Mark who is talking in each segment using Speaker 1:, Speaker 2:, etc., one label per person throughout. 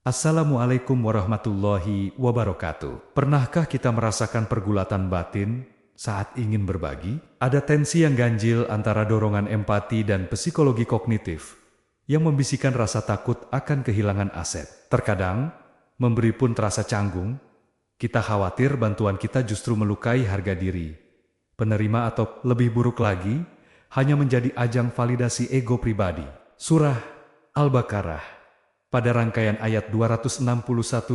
Speaker 1: Assalamualaikum warahmatullahi wabarakatuh. Pernahkah kita merasakan pergulatan batin saat ingin berbagi? Ada tensi yang ganjil antara dorongan empati dan psikologi kognitif yang membisikkan rasa takut akan kehilangan aset. Terkadang, memberi pun terasa canggung. Kita khawatir bantuan kita justru melukai harga diri penerima atau lebih buruk lagi, hanya menjadi ajang validasi ego pribadi. Surah Al-Baqarah pada rangkaian ayat 261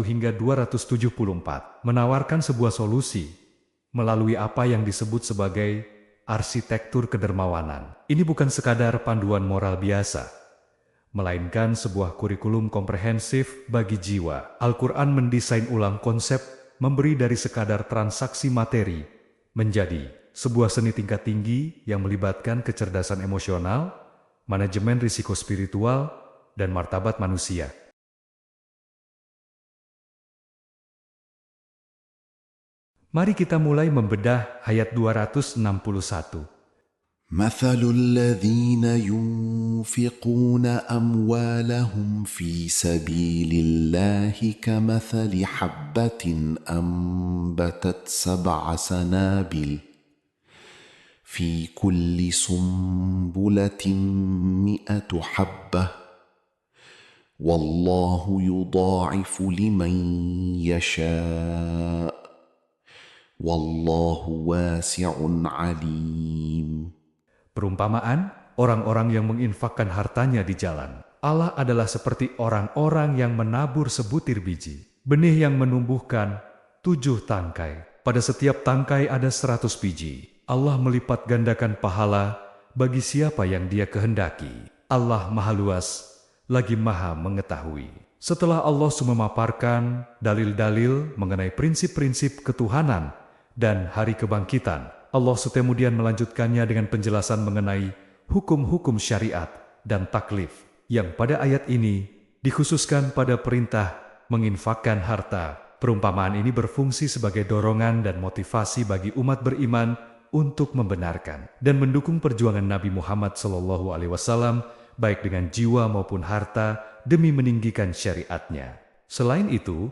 Speaker 1: hingga 274 menawarkan sebuah solusi melalui apa yang disebut sebagai arsitektur kedermawanan. Ini bukan sekadar panduan moral biasa, melainkan sebuah kurikulum komprehensif bagi jiwa. Al-Quran mendesain ulang konsep memberi dari sekadar transaksi materi menjadi sebuah seni tingkat tinggi yang melibatkan kecerdasan emosional, manajemen risiko spiritual, dan martabat manusia. Mari kita mulai membedah ayat 261.
Speaker 2: مثل الذين ينفقون أموالهم في سبيل الله كمثل حبة أنبتت 7 سنابل في كل سنبلة 100 حبة والله يضاعف لمن يشاء والله واسع عليم.
Speaker 1: Perumpamaan, orang-orang yang menginfakkan hartanya di jalan Allah adalah seperti orang-orang yang menabur sebutir biji, benih yang menumbuhkan 7 tangkai. Pada setiap tangkai ada 100 biji. Allah melipat gandakan pahala bagi siapa yang Dia kehendaki. Allah Maha Luas, lagi Maha Mengetahui. Setelah Allah memaparkan dalil-dalil mengenai prinsip-prinsip ketuhanan dan hari kebangkitan, Allah kemudian melanjutkannya dengan penjelasan mengenai hukum-hukum syariat dan taklif yang pada ayat ini dikhususkan pada perintah menginfakkan harta. Perumpamaan ini berfungsi sebagai dorongan dan motivasi bagi umat beriman untuk membenarkan dan mendukung perjuangan Nabi Muhammad SAW baik dengan jiwa maupun harta demi meninggikan syariatnya. Selain itu,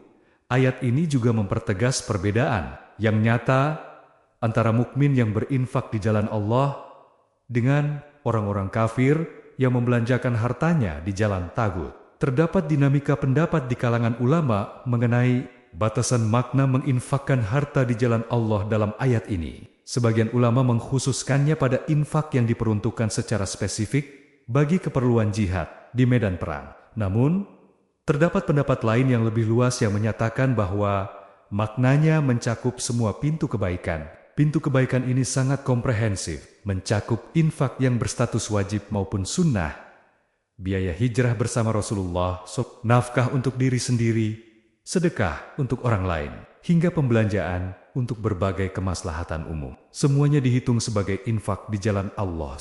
Speaker 1: ayat ini juga mempertegas perbedaan yang nyata antara mukmin yang berinfak di jalan Allah dengan orang-orang kafir yang membelanjakan hartanya di jalan tagut. Terdapat dinamika pendapat di kalangan ulama mengenai batasan makna menginfakkan harta di jalan Allah dalam ayat ini. Sebagian ulama mengkhususkannya pada infak yang diperuntukkan secara spesifik bagi keperluan jihad di medan perang. Namun, terdapat pendapat lain yang lebih luas yang menyatakan bahwa maknanya mencakup semua pintu kebaikan. Pintu kebaikan ini sangat komprehensif, mencakup infak yang berstatus wajib maupun sunnah, biaya hijrah bersama Rasulullah, nafkah untuk diri sendiri, sedekah untuk orang lain, hingga pembelanjaan untuk berbagai kemaslahatan umum. Semuanya dihitung sebagai infak di jalan Allah.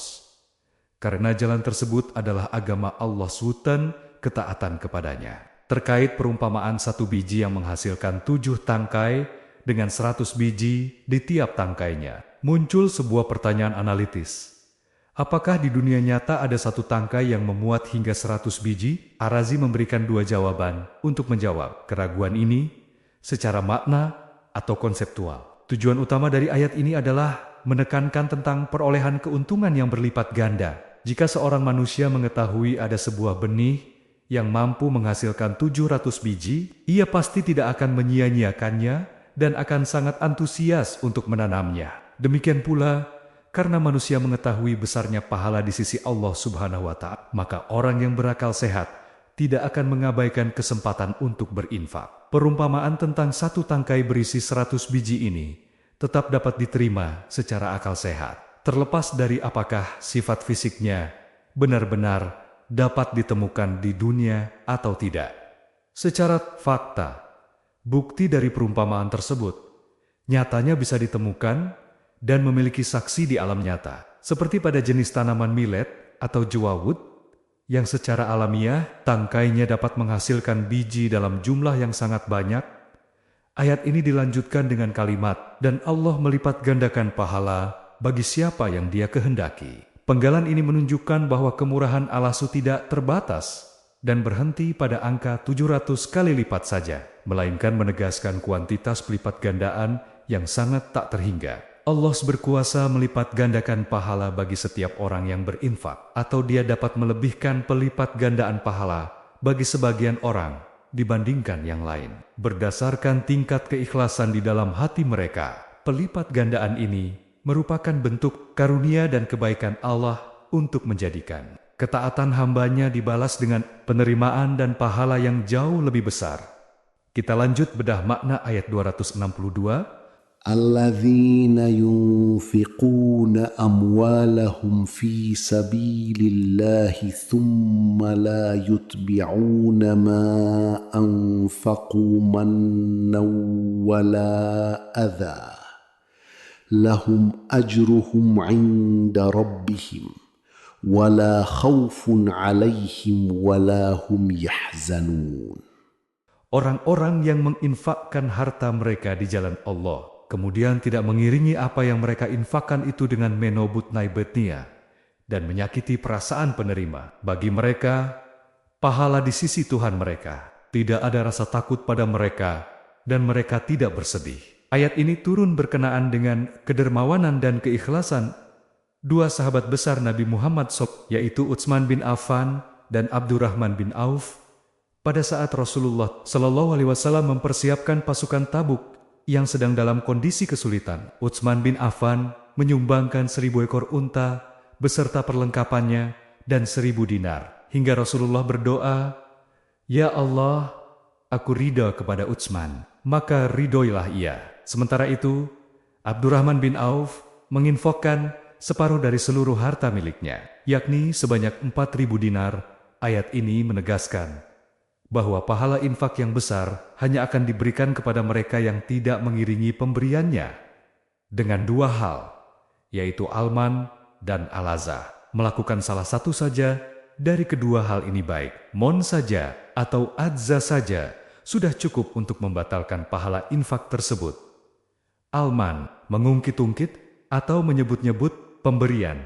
Speaker 1: Karena jalan tersebut adalah agama Allah dan ketaatan kepadanya. Terkait perumpamaan 1 biji yang menghasilkan 7 tangkai dengan 100 biji di tiap tangkainya, muncul sebuah pertanyaan analitis. Apakah di dunia nyata ada 1 tangkai yang memuat hingga 100 biji? Ar-Razi memberikan 2 jawaban untuk menjawab keraguan ini secara makna atau konseptual. Tujuan utama dari ayat ini adalah menekankan tentang perolehan keuntungan yang berlipat ganda. Jika seorang manusia mengetahui ada sebuah benih yang mampu menghasilkan 700 biji, ia pasti tidak akan menyia-nyiakannya dan akan sangat antusias untuk menanamnya. Demikian pula, karena manusia mengetahui besarnya pahala di sisi Allah Subhanahu wa Ta'ala, maka orang yang berakal sehat tidak akan mengabaikan kesempatan untuk berinfak. Perumpamaan tentang 1 tangkai berisi 100 biji ini tetap dapat diterima secara akal sehat, terlepas dari apakah sifat fisiknya benar-benar dapat ditemukan di dunia atau tidak. Secara fakta, bukti dari perumpamaan tersebut nyatanya bisa ditemukan dan memiliki saksi di alam nyata, seperti pada jenis tanaman millet atau jawawut yang secara alamiah tangkainya dapat menghasilkan biji dalam jumlah yang sangat banyak. Ayat ini dilanjutkan dengan kalimat, dan Allah melipat gandakan pahala bagi siapa yang Dia kehendaki. Penggalan ini menunjukkan bahwa kemurahan Allah tidak terbatas dan berhenti pada angka 700 kali lipat saja, melainkan menegaskan kuantitas pelipat gandaan yang sangat tak terhingga. Allah berkuasa melipat gandakan pahala bagi setiap orang yang berinfak, atau Dia dapat melebihkan pelipat gandaan pahala bagi sebagian orang dibandingkan yang lain. Berdasarkan tingkat keikhlasan di dalam hati mereka, pelipat gandaan ini merupakan bentuk karunia dan kebaikan Allah untuk menjadikan ketaatan hambanya dibalas dengan penerimaan dan pahala yang jauh lebih besar. Kita lanjut bedah makna ayat 262.
Speaker 2: الذين ينفقون أموالهم في سبيل الله ثم لا يتبعون ما أنفقوا منا ولا أذى لهم أجرهم عند ربهم ولا خوف عليهم ولا هم يحزنون.
Speaker 1: Orang-orang yang menginfakkan harta mereka di jalan Allah, kemudian tidak mengiringi apa yang mereka infakkan itu dengan menobut naibetnia dan menyakiti perasaan penerima. Bagi mereka, pahala di sisi Tuhan mereka. Tidak ada rasa takut pada mereka dan mereka tidak bersedih. Ayat ini turun berkenaan dengan kedermawanan dan keikhlasan dua sahabat besar Nabi Muhammad SAW, yaitu Utsman bin Affan dan Abdurrahman bin Auf, pada saat Rasulullah SAW mempersiapkan pasukan Tabuk yang sedang dalam kondisi kesulitan. Utsman bin Affan menyumbangkan 1000 ekor unta beserta perlengkapannya dan 1000 dinar. Hingga Rasulullah berdoa, "Ya Allah, aku ridha kepada Utsman, maka ridhoilah ia." Sementara itu, Abdurrahman bin Auf menginfakkan separuh dari seluruh harta miliknya, yakni sebanyak 4000 dinar. Ayat ini menegaskan bahwa pahala infak yang besar hanya akan diberikan kepada mereka yang tidak mengiringi pemberiannya dengan dua hal, yaitu alman dan alaza. Melakukan salah satu saja dari kedua hal ini baik mon saja atau adza saja sudah cukup untuk membatalkan pahala infak tersebut. Alman, mengungkit-ungkit atau menyebut-nyebut pemberian.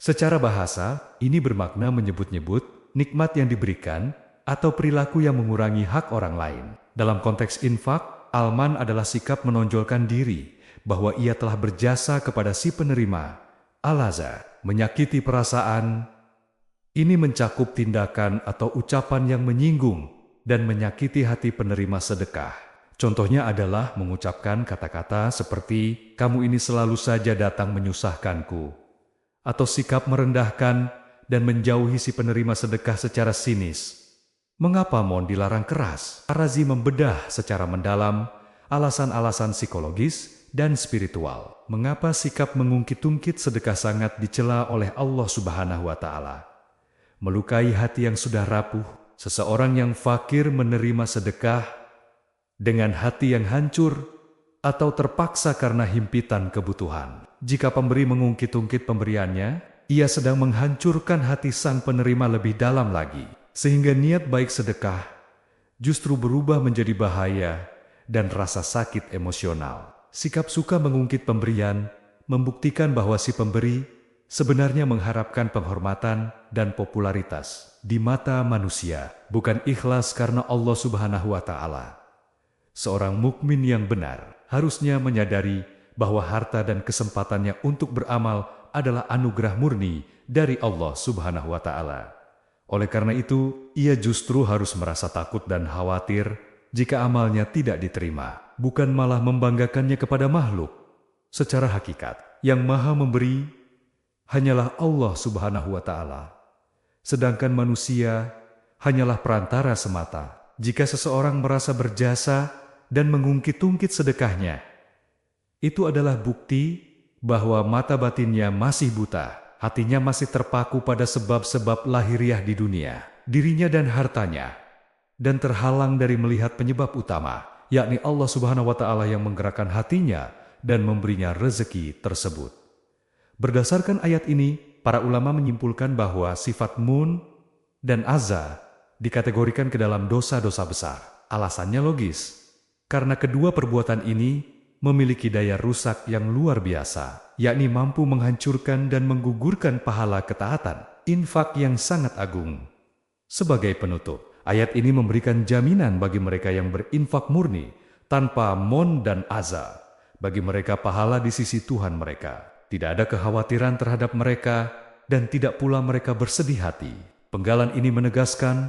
Speaker 1: Secara bahasa, ini bermakna menyebut-nyebut nikmat yang diberikan atau perilaku yang mengurangi hak orang lain. Dalam konteks infak, alman adalah sikap menonjolkan diri bahwa ia telah berjasa kepada si penerima. Alaza, menyakiti perasaan. Ini mencakup tindakan atau ucapan yang menyinggung dan menyakiti hati penerima sedekah. Contohnya adalah mengucapkan kata-kata seperti, "Kamu ini selalu saja datang menyusahkanku," atau sikap merendahkan dan menjauhi si penerima sedekah secara sinis. Mengapa mohon dilarang keras? Ar-Razi membedah secara mendalam alasan-alasan psikologis dan spiritual. Mengapa sikap mengungkit-ungkit sedekah sangat dicela oleh Allah Subhanahu wa Ta'ala? Melukai hati yang sudah rapuh, seseorang yang fakir menerima sedekah dengan hati yang hancur atau terpaksa karena himpitan kebutuhan. Jika pemberi mengungkit-ungkit pemberiannya, ia sedang menghancurkan hati sang penerima lebih dalam lagi. Sehingga niat baik sedekah justru berubah menjadi bahaya dan rasa sakit emosional. Sikap suka mengungkit pemberian membuktikan bahwa si pemberi sebenarnya mengharapkan penghormatan dan popularitas di mata manusia, bukan ikhlas karena Allah Subhanahu wa Ta'ala. Seorang mukmin yang benar harusnya menyadari bahwa harta dan kesempatannya untuk beramal adalah anugerah murni dari Allah Subhanahu wa Ta'ala. Oleh karena itu, ia justru harus merasa takut dan khawatir jika amalnya tidak diterima, bukan malah membanggakannya kepada makhluk. Secara hakikat, yang maha memberi hanyalah Allah Subhanahu wa Ta'ala. Sedangkan manusia hanyalah perantara semata. Jika seseorang merasa berjasa dan mengungkit-ungkit sedekahnya, itu adalah bukti bahwa mata batinnya masih buta. Hatinya masih terpaku pada sebab-sebab lahiriah di dunia, dirinya dan hartanya, dan terhalang dari melihat penyebab utama, yakni Allah Subhanahu wa Ta'ala yang menggerakkan hatinya dan memberinya rezeki tersebut. Berdasarkan ayat ini, para ulama menyimpulkan bahwa sifat mun dan azza dikategorikan ke dalam dosa-dosa besar. Alasannya logis, karena kedua perbuatan ini memiliki daya rusak yang luar biasa, yakni mampu menghancurkan dan menggugurkan pahala ketaatan, infak yang sangat agung. Sebagai penutup, ayat ini memberikan jaminan bagi mereka yang berinfak murni tanpa mon dan aza. Bagi mereka pahala di sisi Tuhan mereka. Tidak ada kekhawatiran terhadap mereka dan tidak pula mereka bersedih hati. Penggalan ini menegaskan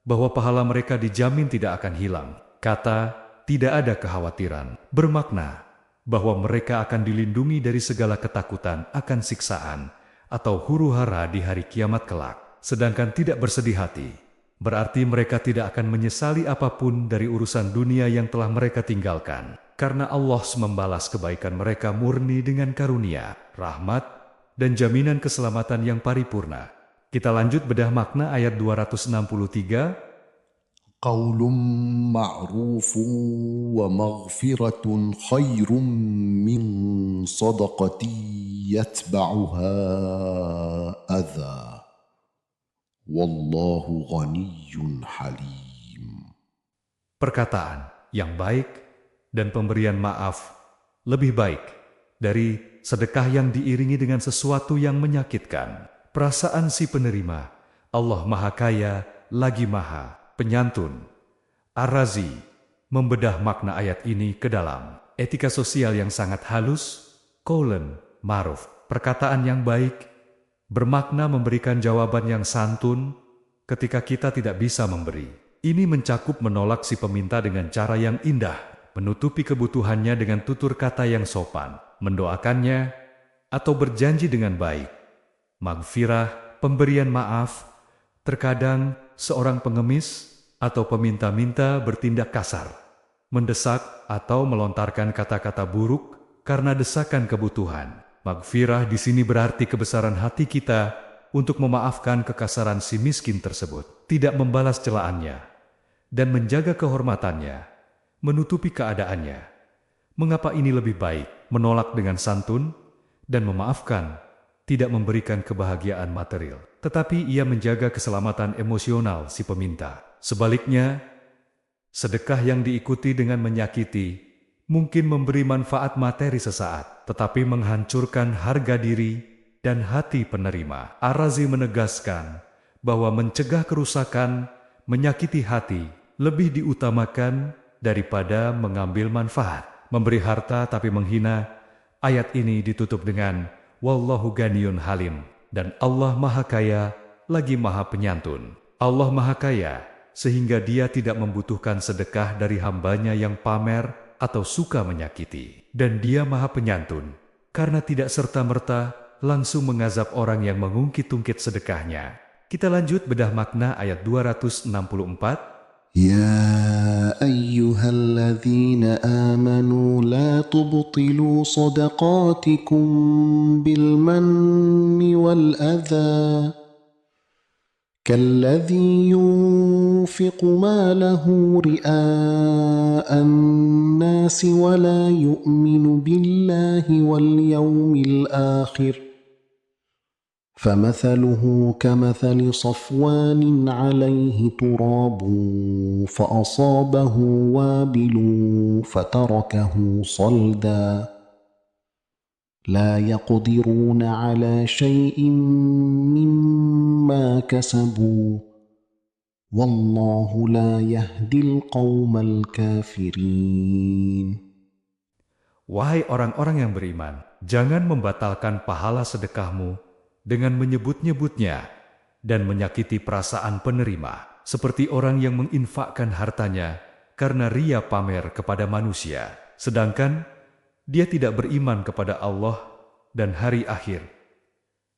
Speaker 1: bahwa pahala mereka dijamin tidak akan hilang. Kata tidak ada kekhawatiran bermakna bahwa mereka akan dilindungi dari segala ketakutan akan siksaan atau huru-hara di hari kiamat kelak. Sedangkan tidak bersedih hati berarti mereka tidak akan menyesali apapun dari urusan dunia yang telah mereka tinggalkan. Karena Allah membalas kebaikan mereka murni dengan karunia, rahmat, dan jaminan keselamatan yang paripurna. Kita lanjut bedah makna ayat 263.
Speaker 2: قول معروف ومغفرة خير من صدقة يتبعها أذى والله غني حليم.
Speaker 1: Perkataan yang baik dan pemberian maaf lebih baik dari sedekah yang diiringi dengan sesuatu yang menyakitkan. Perasaan si penerima, Allah Maha Kaya lagi Maha Penyantun. Ar-Razi membedah makna ayat ini ke dalam etika sosial yang sangat halus, qaulan ma'ruf, perkataan yang baik, bermakna memberikan jawaban yang santun ketika kita tidak bisa memberi. Ini mencakup menolak si peminta dengan cara yang indah, menutupi kebutuhannya dengan tutur kata yang sopan, mendoakannya, atau berjanji dengan baik. Maghfirah, pemberian maaf, terkadang seorang pengemis atau peminta-minta bertindak kasar, mendesak atau melontarkan kata-kata buruk karena desakan kebutuhan. Maghfirah di sini berarti kebesaran hati kita untuk memaafkan kekasaran si miskin tersebut, tidak membalas celaannya, dan menjaga kehormatannya, menutupi keadaannya. Mengapa ini lebih baik? Menolak dengan santun dan memaafkan tidak memberikan kebahagiaan material, tetapi ia menjaga keselamatan emosional si peminta. Sebaliknya, sedekah yang diikuti dengan menyakiti mungkin memberi manfaat materi sesaat, tetapi menghancurkan harga diri dan hati penerima. Ar-Razi menegaskan bahwa mencegah kerusakan, menyakiti hati lebih diutamakan daripada mengambil manfaat. Memberi harta tapi menghina, ayat ini ditutup dengan Wallahu ganiyun halim, dan Allah Maha Kaya lagi Maha Penyantun. Allah Maha Kaya sehingga Dia tidak membutuhkan sedekah dari hambanya yang pamer atau suka menyakiti, dan Dia Maha Penyantun karena tidak serta-merta langsung mengazab orang yang mengungkit-ungkit sedekahnya. Kita lanjut bedah makna ayat 264.
Speaker 2: يا أيها الذين آمنوا لا تبطلوا صدقاتكم بالمن والأذى كالذي ينفق ماله رئاء الناس ولا يؤمن بالله واليوم الآخر فمثله كمثل صفوان عليه تراب فأصابه وابل فتركه صلدا لا يقدرون على شيء مما كسبوا والله لا يهدي القوم الكافرين.
Speaker 1: Wahai orang-orang yang beriman, jangan membatalkan pahala sedekahmu dengan menyebut-nyebutnya dan menyakiti perasaan penerima, seperti orang yang menginfakkan hartanya karena ria pamer kepada manusia, sedangkan dia tidak beriman kepada Allah dan hari akhir.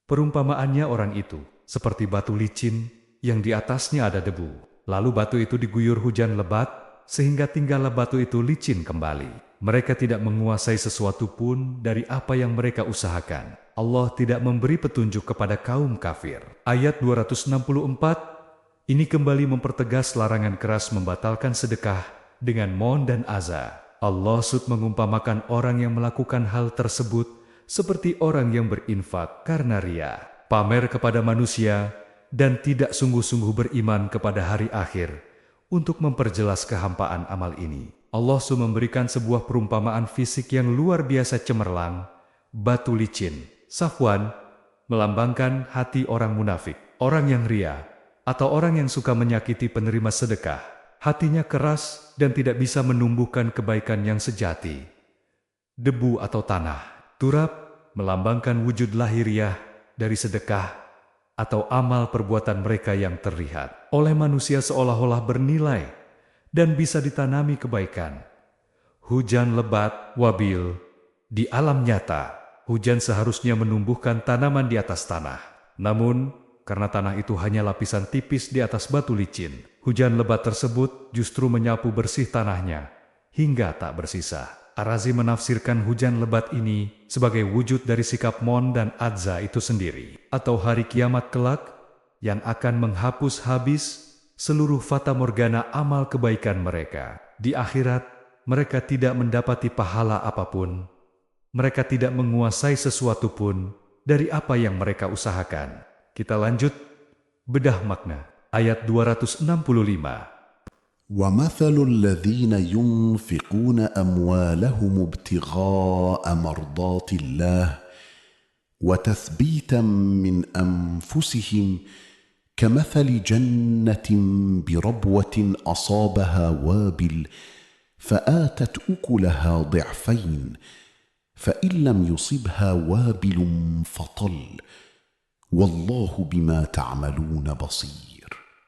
Speaker 1: Perumpamaannya orang itu seperti batu licin yang di atasnya ada debu, lalu batu itu diguyur hujan lebat sehingga tinggallah batu itu licin kembali. Mereka tidak menguasai sesuatu pun dari apa yang mereka usahakan. Allah tidak memberi petunjuk kepada kaum kafir. Ayat 264 ini kembali mempertegas larangan keras membatalkan sedekah dengan mon dan aza. Allah mengumpamakan orang yang melakukan hal tersebut seperti orang yang berinfak karena ria, pamer kepada manusia, dan tidak sungguh-sungguh beriman kepada hari akhir. Untuk memperjelas kehampaan amal ini, Allah memberikan sebuah perumpamaan fisik yang luar biasa cemerlang. Batu licin, Safwan, melambangkan hati orang munafik, orang yang ria, atau orang yang suka menyakiti penerima sedekah, hatinya keras dan tidak bisa menumbuhkan kebaikan yang sejati. Debu atau tanah, turab, melambangkan wujud lahiriah dari sedekah atau amal perbuatan mereka yang terlihat oleh manusia seolah-olah bernilai dan bisa ditanami kebaikan. Hujan lebat, wabil. Di alam nyata, hujan seharusnya menumbuhkan tanaman di atas tanah. Namun, karena tanah itu hanya lapisan tipis di atas batu licin, hujan lebat tersebut justru menyapu bersih tanahnya hingga tak bersisa. Ar-Razi menafsirkan hujan lebat ini sebagai wujud dari sikap Mon dan Adza itu sendiri, atau hari kiamat kelak yang akan menghapus habis seluruh fata morgana amal kebaikan mereka. Di akhirat, mereka tidak mendapati pahala apapun. Mereka tidak menguasai sesuatu pun dari apa yang mereka usahakan. Kita lanjut, bedah makna. Ayat 265.
Speaker 2: وَمَثَلُ الَّذِينَ يُنْفِقُونَ أَمْوَالَهُمُ ابْتِغَاءَ مَرْضَاتِ اللَّهِ وَتَثْبِيتًا مِنْ أَنْفُسِهِمْ كَمَثَلِ جَنَّةٍ بِرَبْوَةٍ أَصَابَهَا وَابِلٌ فَآتَتْ أُكُلَهَا ضِعْفَيْنِ فَإِنْ لَمْ يُصِبْهَا وَابِلٌ فَطَلٌّ وَاللَّهُ بِمَا تَعْمَلُونَ بَصِيرٌ.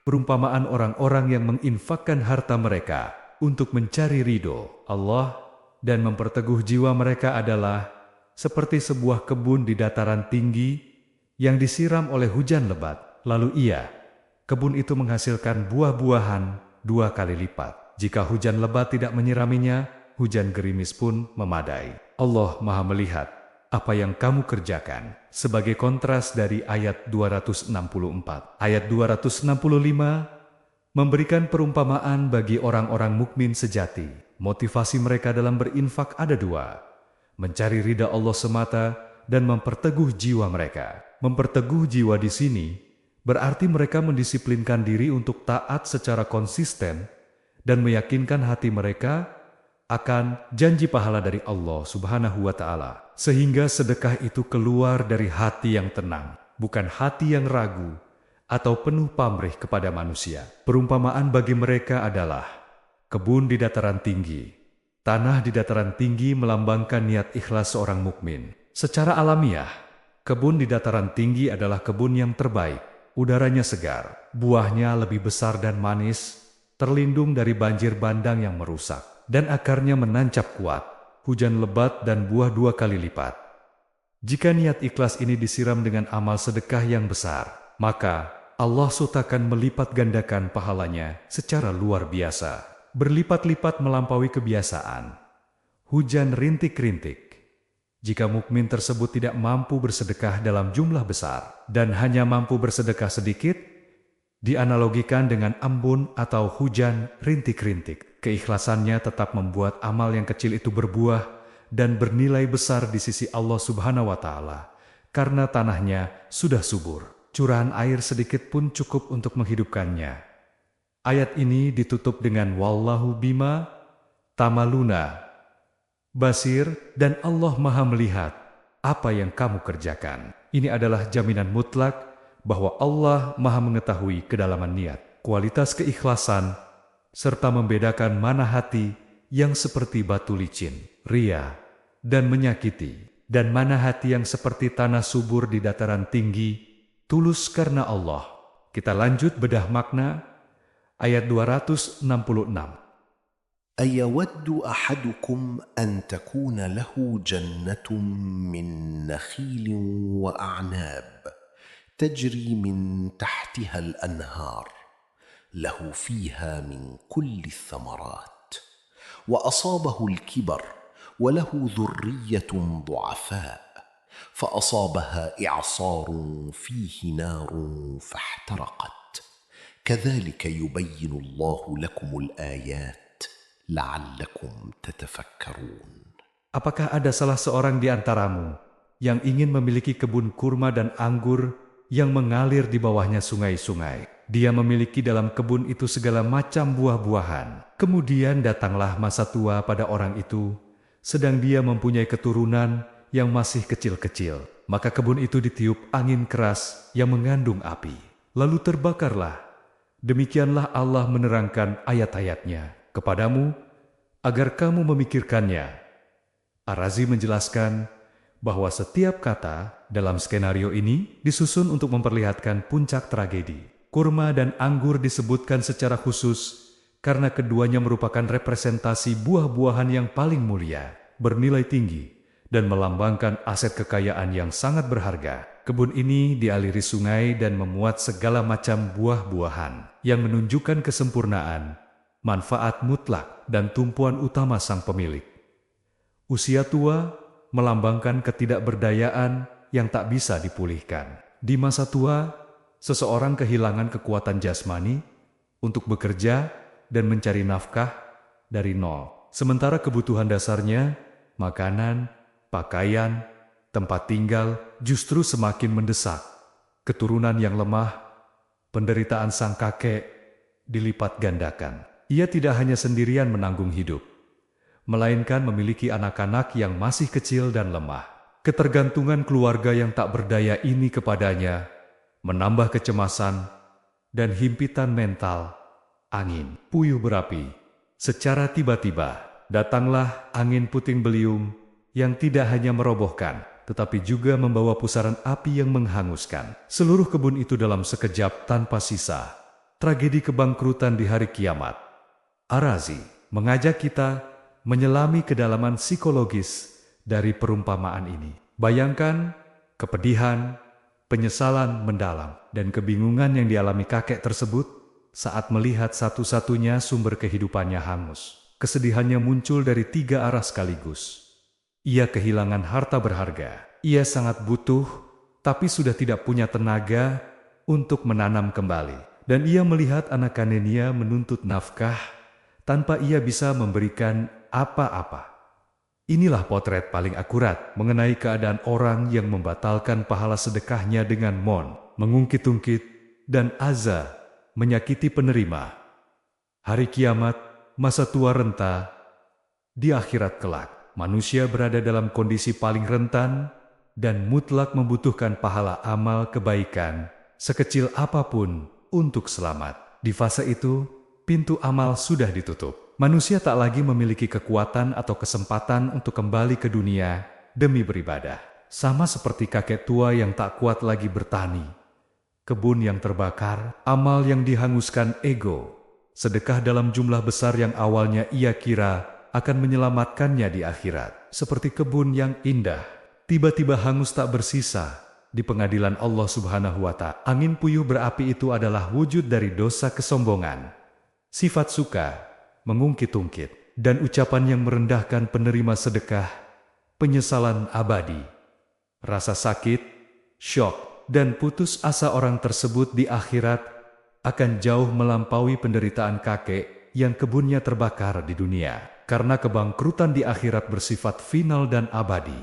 Speaker 1: Perumpamaan orang-orang yang menginfakkan harta mereka untuk mencari ridho Allah dan memperteguh jiwa mereka adalah seperti sebuah kebun di dataran tinggi yang disiram oleh hujan lebat. Lalu kebun itu menghasilkan buah-buahan 2 kali lipat. Jika hujan lebat tidak menyiraminya, hujan gerimis pun memadai. Allah Maha melihat apa yang kamu kerjakan. Sebagai kontras dari ayat 264. Ayat 265 memberikan perumpamaan bagi orang-orang mukmin sejati. Motivasi mereka dalam berinfak ada 2. Mencari ridha Allah semata dan memperteguh jiwa mereka. Memperteguh jiwa di sini berarti mereka mendisiplinkan diri untuk taat secara konsisten dan meyakinkan hati mereka akan janji pahala dari Allah Subhanahu wa Ta'ala, sehingga sedekah itu keluar dari hati yang tenang, bukan hati yang ragu atau penuh pamrih kepada manusia. Perumpamaan bagi mereka adalah kebun di dataran tinggi. Tanah di dataran tinggi melambangkan niat ikhlas seorang mukmin. Secara alamiah, kebun di dataran tinggi adalah kebun yang terbaik. Udaranya segar, buahnya lebih besar dan manis, terlindung dari banjir bandang yang merusak, dan akarnya menancap kuat, hujan lebat dan buah 2 kali lipat. Jika niat ikhlas ini disiram dengan amal sedekah yang besar, maka Allah akan melipat gandakan pahalanya secara luar biasa, berlipat-lipat melampaui kebiasaan. Hujan rintik-rintik. Jika mukmin tersebut tidak mampu bersedekah dalam jumlah besar dan hanya mampu bersedekah sedikit, dianalogikan dengan embun atau hujan rintik-rintik. Keikhlasannya tetap membuat amal yang kecil itu berbuah dan bernilai besar di sisi Allah Subhanahu wa Ta'ala, karena tanahnya sudah subur. Curahan air sedikit pun cukup untuk menghidupkannya. Ayat ini ditutup dengan wallahu bima tamaluna basir, dan Allah Maha melihat apa yang kamu kerjakan. Ini adalah jaminan mutlak bahwa Allah Maha mengetahui kedalaman niat, kualitas keikhlasan, serta membedakan mana hati yang seperti batu licin, ria, dan menyakiti, dan mana hati yang seperti tanah subur di dataran tinggi, tulus karena Allah. Kita lanjut bedah makna ayat 266.
Speaker 2: أيود أحدكم أن تكون له جنة من نخيل وأعناب تجري من تحتها الأنهار له فيها من كل الثمرات وأصابه الكبر وله ذرية ضعفاء فأصابها إعصار فيه نار فاحترقت كذلك يبين الله لكم الآيات la'allakum tatafakkarun.
Speaker 1: Apakah ada salah seorang di antaramu yang ingin memiliki kebun kurma dan anggur yang mengalir di bawahnya sungai-sungai? Dia memiliki dalam kebun itu segala macam buah-buahan. Kemudian datanglah masa tua pada orang itu, sedang dia mempunyai keturunan yang masih kecil-kecil. Maka kebun itu ditiup angin keras yang mengandung api. Lalu terbakarlah Demikianlah Allah menerangkan ayat-ayatnya kepadamu agar kamu memikirkannya. Ar-Razi menjelaskan bahwa setiap kata dalam skenario ini disusun untuk memperlihatkan puncak tragedi. Kurma dan anggur disebutkan secara khusus karena keduanya merupakan representasi buah-buahan yang paling mulia, bernilai tinggi, dan melambangkan aset kekayaan yang sangat berharga. Kebun ini dialiri sungai dan memuat segala macam buah-buahan yang menunjukkan kesempurnaan, manfaat mutlak, dan tumpuan utama sang pemilik. Usia tua melambangkan ketidakberdayaan yang tak bisa dipulihkan. Di masa tua, seseorang kehilangan kekuatan jasmani untuk bekerja dan mencari nafkah dari nol. Sementara kebutuhan dasarnya, makanan, pakaian, tempat tinggal justru semakin mendesak. Keturunan yang lemah, penderitaan sang kakek dilipat gandakan. Ia tidak hanya sendirian menanggung hidup, melainkan memiliki anak-anak yang masih kecil dan lemah. Ketergantungan keluarga yang tak berdaya ini kepadanya menambah kecemasan dan himpitan mental. Angin puyuh berapi. Secara tiba-tiba, datanglah angin puting beliung yang tidak hanya merobohkan, tetapi juga membawa pusaran api yang menghanguskan seluruh kebun itu dalam sekejap tanpa sisa. Tragedi kebangkrutan di hari kiamat. Ar-Razi mengajak kita menyelami kedalaman psikologis dari perumpamaan ini. Bayangkan kepedihan, penyesalan mendalam, dan kebingungan yang dialami kakek tersebut saat melihat satu-satunya sumber kehidupannya hangus. Kesedihannya muncul dari 3 arah sekaligus. Ia kehilangan harta berharga. Ia sangat butuh, tapi sudah tidak punya tenaga untuk menanam kembali. Dan ia melihat anak kanennya menuntut nafkah tanpa ia bisa memberikan apa-apa. Inilah potret paling akurat mengenai keadaan orang yang membatalkan pahala sedekahnya dengan mengungkit-ungkit, dan aza menyakiti penerima. Hari kiamat, masa tua renta, di akhirat kelak, manusia berada dalam kondisi paling rentan dan mutlak membutuhkan pahala amal kebaikan sekecil apapun untuk selamat. Di fase itu, pintu amal sudah ditutup. Manusia tak lagi memiliki kekuatan atau kesempatan untuk kembali ke dunia demi beribadah. Sama seperti kakek tua yang tak kuat lagi bertani. Kebun yang terbakar, amal yang dihanguskan ego, sedekah dalam jumlah besar yang awalnya ia kira akan menyelamatkannya di akhirat. Seperti kebun yang indah, tiba-tiba hangus tak bersisa di pengadilan Allah Subhanahu wa Ta'ala. Angin puyuh berapi itu adalah wujud dari dosa kesombongan, sifat suka, mengungkit-ungkit, dan ucapan yang merendahkan penerima sedekah, penyesalan abadi, rasa sakit, syok, dan putus asa orang tersebut di akhirat akan jauh melampaui penderitaan kakek yang kebunnya terbakar di dunia. Karena kebangkrutan di akhirat bersifat final dan abadi.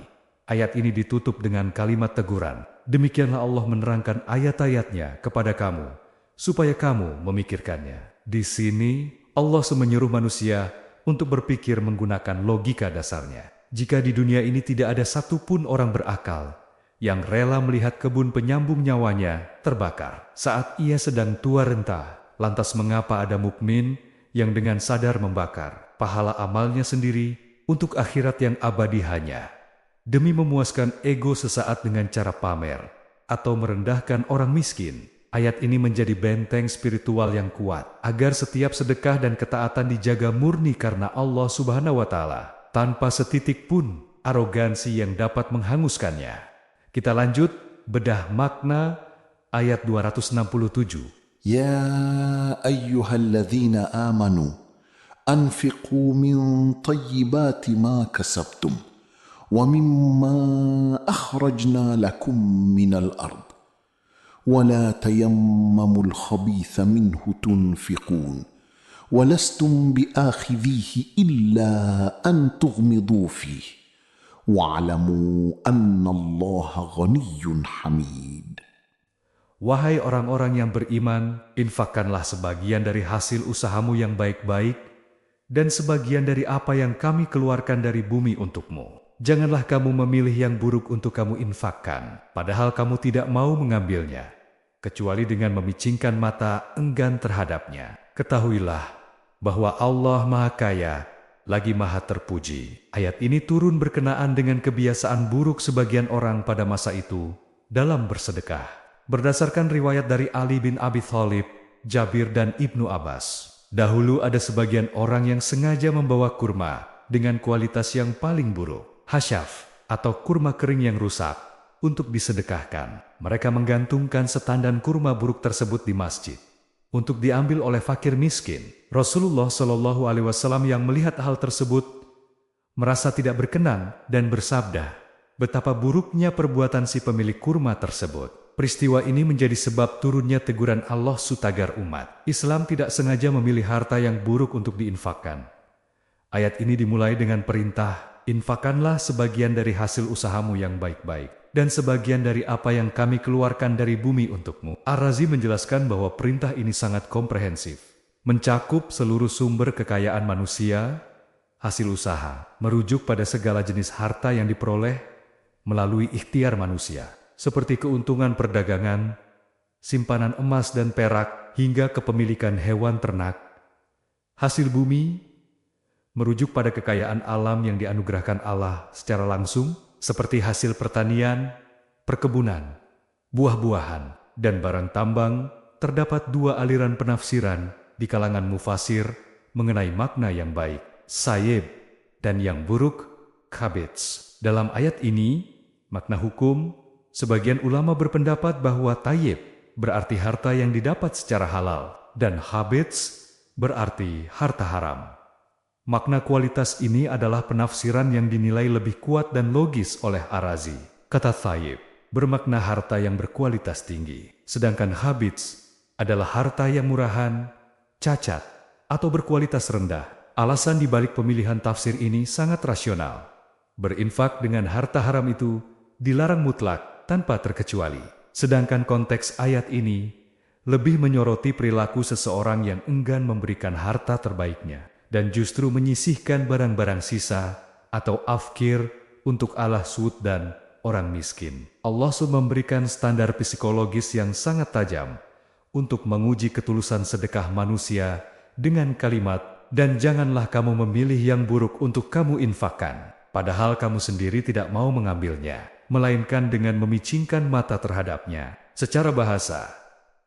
Speaker 1: Ayat ini ditutup dengan kalimat teguran. Demikianlah Allah menerangkan ayat-ayatnya kepada kamu, supaya kamu memikirkannya. Di sini, Allah menyuruh manusia untuk berpikir menggunakan logika dasarnya. Jika di dunia ini tidak ada satupun orang berakal yang rela melihat kebun penyambung nyawanya terbakar saat ia sedang tua renta, lantas mengapa ada mukmin yang dengan sadar membakar pahala amalnya sendiri untuk akhirat yang abadi hanya demi memuaskan ego sesaat dengan cara pamer atau merendahkan orang miskin? Ayat ini menjadi benteng spiritual yang kuat agar setiap sedekah dan ketaatan dijaga murni karena Allah Subhanahu wa Ta'ala, tanpa setitik pun arogansi yang dapat menghanguskannya. Kita lanjut bedah makna ayat 267.
Speaker 2: Ya ayyuhalladzina amanu anfiqu min tayyibati ma kasabtum wa mimma akhrajna lakum minal ard wa la tayammamul khabitha minhu tunfiqun wa lastum biakhidhihi illa an tughmidu fihi wa'lamu annallaha ghaniyyun hamid.
Speaker 1: Wahai orang-orang yang beriman, infakkanlah sebagian dari hasil usahamu yang baik-baik dan sebagian dari apa yang kami keluarkan dari bumi untukmu. Janganlah kamu memilih yang buruk untuk kamu infakkan, padahal kamu tidak mau mengambilnya. kecuali dengan memicingkan mata enggan terhadapnya. Ketahuilah bahwa Allah Maha Kaya, lagi Maha Terpuji. Ayat ini turun berkenaan dengan kebiasaan buruk sebagian orang pada masa itu dalam bersedekah. Berdasarkan riwayat dari Ali bin Abi Thalib, Jabir dan Ibnu Abbas, dahulu ada sebagian orang yang sengaja membawa kurma dengan kualitas yang paling buruk, hasyaf atau kurma kering yang rusak, untuk disedekahkan. Mereka menggantungkan setandan kurma buruk tersebut di masjid untuk diambil oleh fakir miskin. Rasulullah Shallallahu Alaihi Wasallam yang melihat hal tersebut merasa tidak berkenan dan bersabda, betapa buruknya perbuatan si pemilik kurma tersebut. Peristiwa ini menjadi sebab turunnya teguran Allah sutagar umat. Islam tidak sengaja memilih harta yang buruk untuk diinfakkan. Ayat ini dimulai dengan perintah, infakkanlah sebagian dari hasil usahamu yang baik-baik, dan sebagian dari apa yang kami keluarkan dari bumi untukmu. Ar-Razi menjelaskan bahwa perintah ini sangat komprehensif, mencakup seluruh sumber kekayaan manusia, hasil usaha, merujuk pada segala jenis harta yang diperoleh melalui ikhtiar manusia, seperti keuntungan perdagangan, simpanan emas dan perak, hingga kepemilikan hewan ternak. Hasil bumi merujuk pada kekayaan alam yang dianugerahkan Allah secara langsung, seperti hasil pertanian, perkebunan, buah-buahan, dan barang tambang. Terdapat dua aliran penafsiran di kalangan mufasir mengenai makna yang baik, sayyib, dan yang buruk, khabits. Dalam ayat ini, makna hukum, sebagian ulama berpendapat bahwa tayyib berarti harta yang didapat secara halal, dan khabits berarti harta haram. Makna kualitas ini adalah penafsiran yang dinilai lebih kuat dan logis oleh Ar-Razi. Kata thayyib bermakna harta yang berkualitas tinggi, sedangkan khabits adalah harta yang murahan, cacat, atau berkualitas rendah. Alasan dibalik pemilihan tafsir ini sangat rasional. Berinfak dengan harta haram itu dilarang mutlak tanpa terkecuali. Sedangkan konteks ayat ini lebih menyoroti perilaku seseorang yang enggan memberikan harta terbaiknya dan justru menyisihkan barang-barang sisa atau afkir untuk Allah SWT dan orang miskin. Allah SWT memberikan standar psikologis yang sangat tajam untuk menguji ketulusan sedekah manusia dengan kalimat, dan janganlah kamu memilih yang buruk untuk kamu infakkan, padahal kamu sendiri tidak mau mengambilnya, melainkan dengan memicingkan mata terhadapnya. Secara bahasa,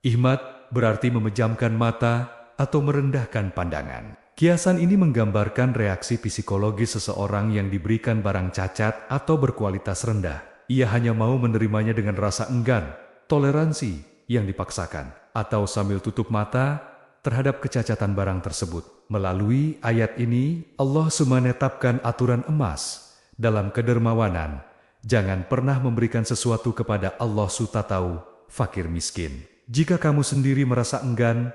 Speaker 1: ihmad berarti memejamkan mata atau merendahkan pandangan. Kiasan ini menggambarkan reaksi psikologis seseorang yang diberikan barang cacat atau berkualitas rendah. Ia hanya mau menerimanya dengan rasa enggan, toleransi yang dipaksakan, atau sambil tutup mata terhadap kecacatan barang tersebut. Melalui ayat ini, Allah menetapkan aturan emas dalam kedermawanan. Jangan pernah memberikan sesuatu kepada Allah tahu fakir miskin. Jika kamu sendiri merasa enggan,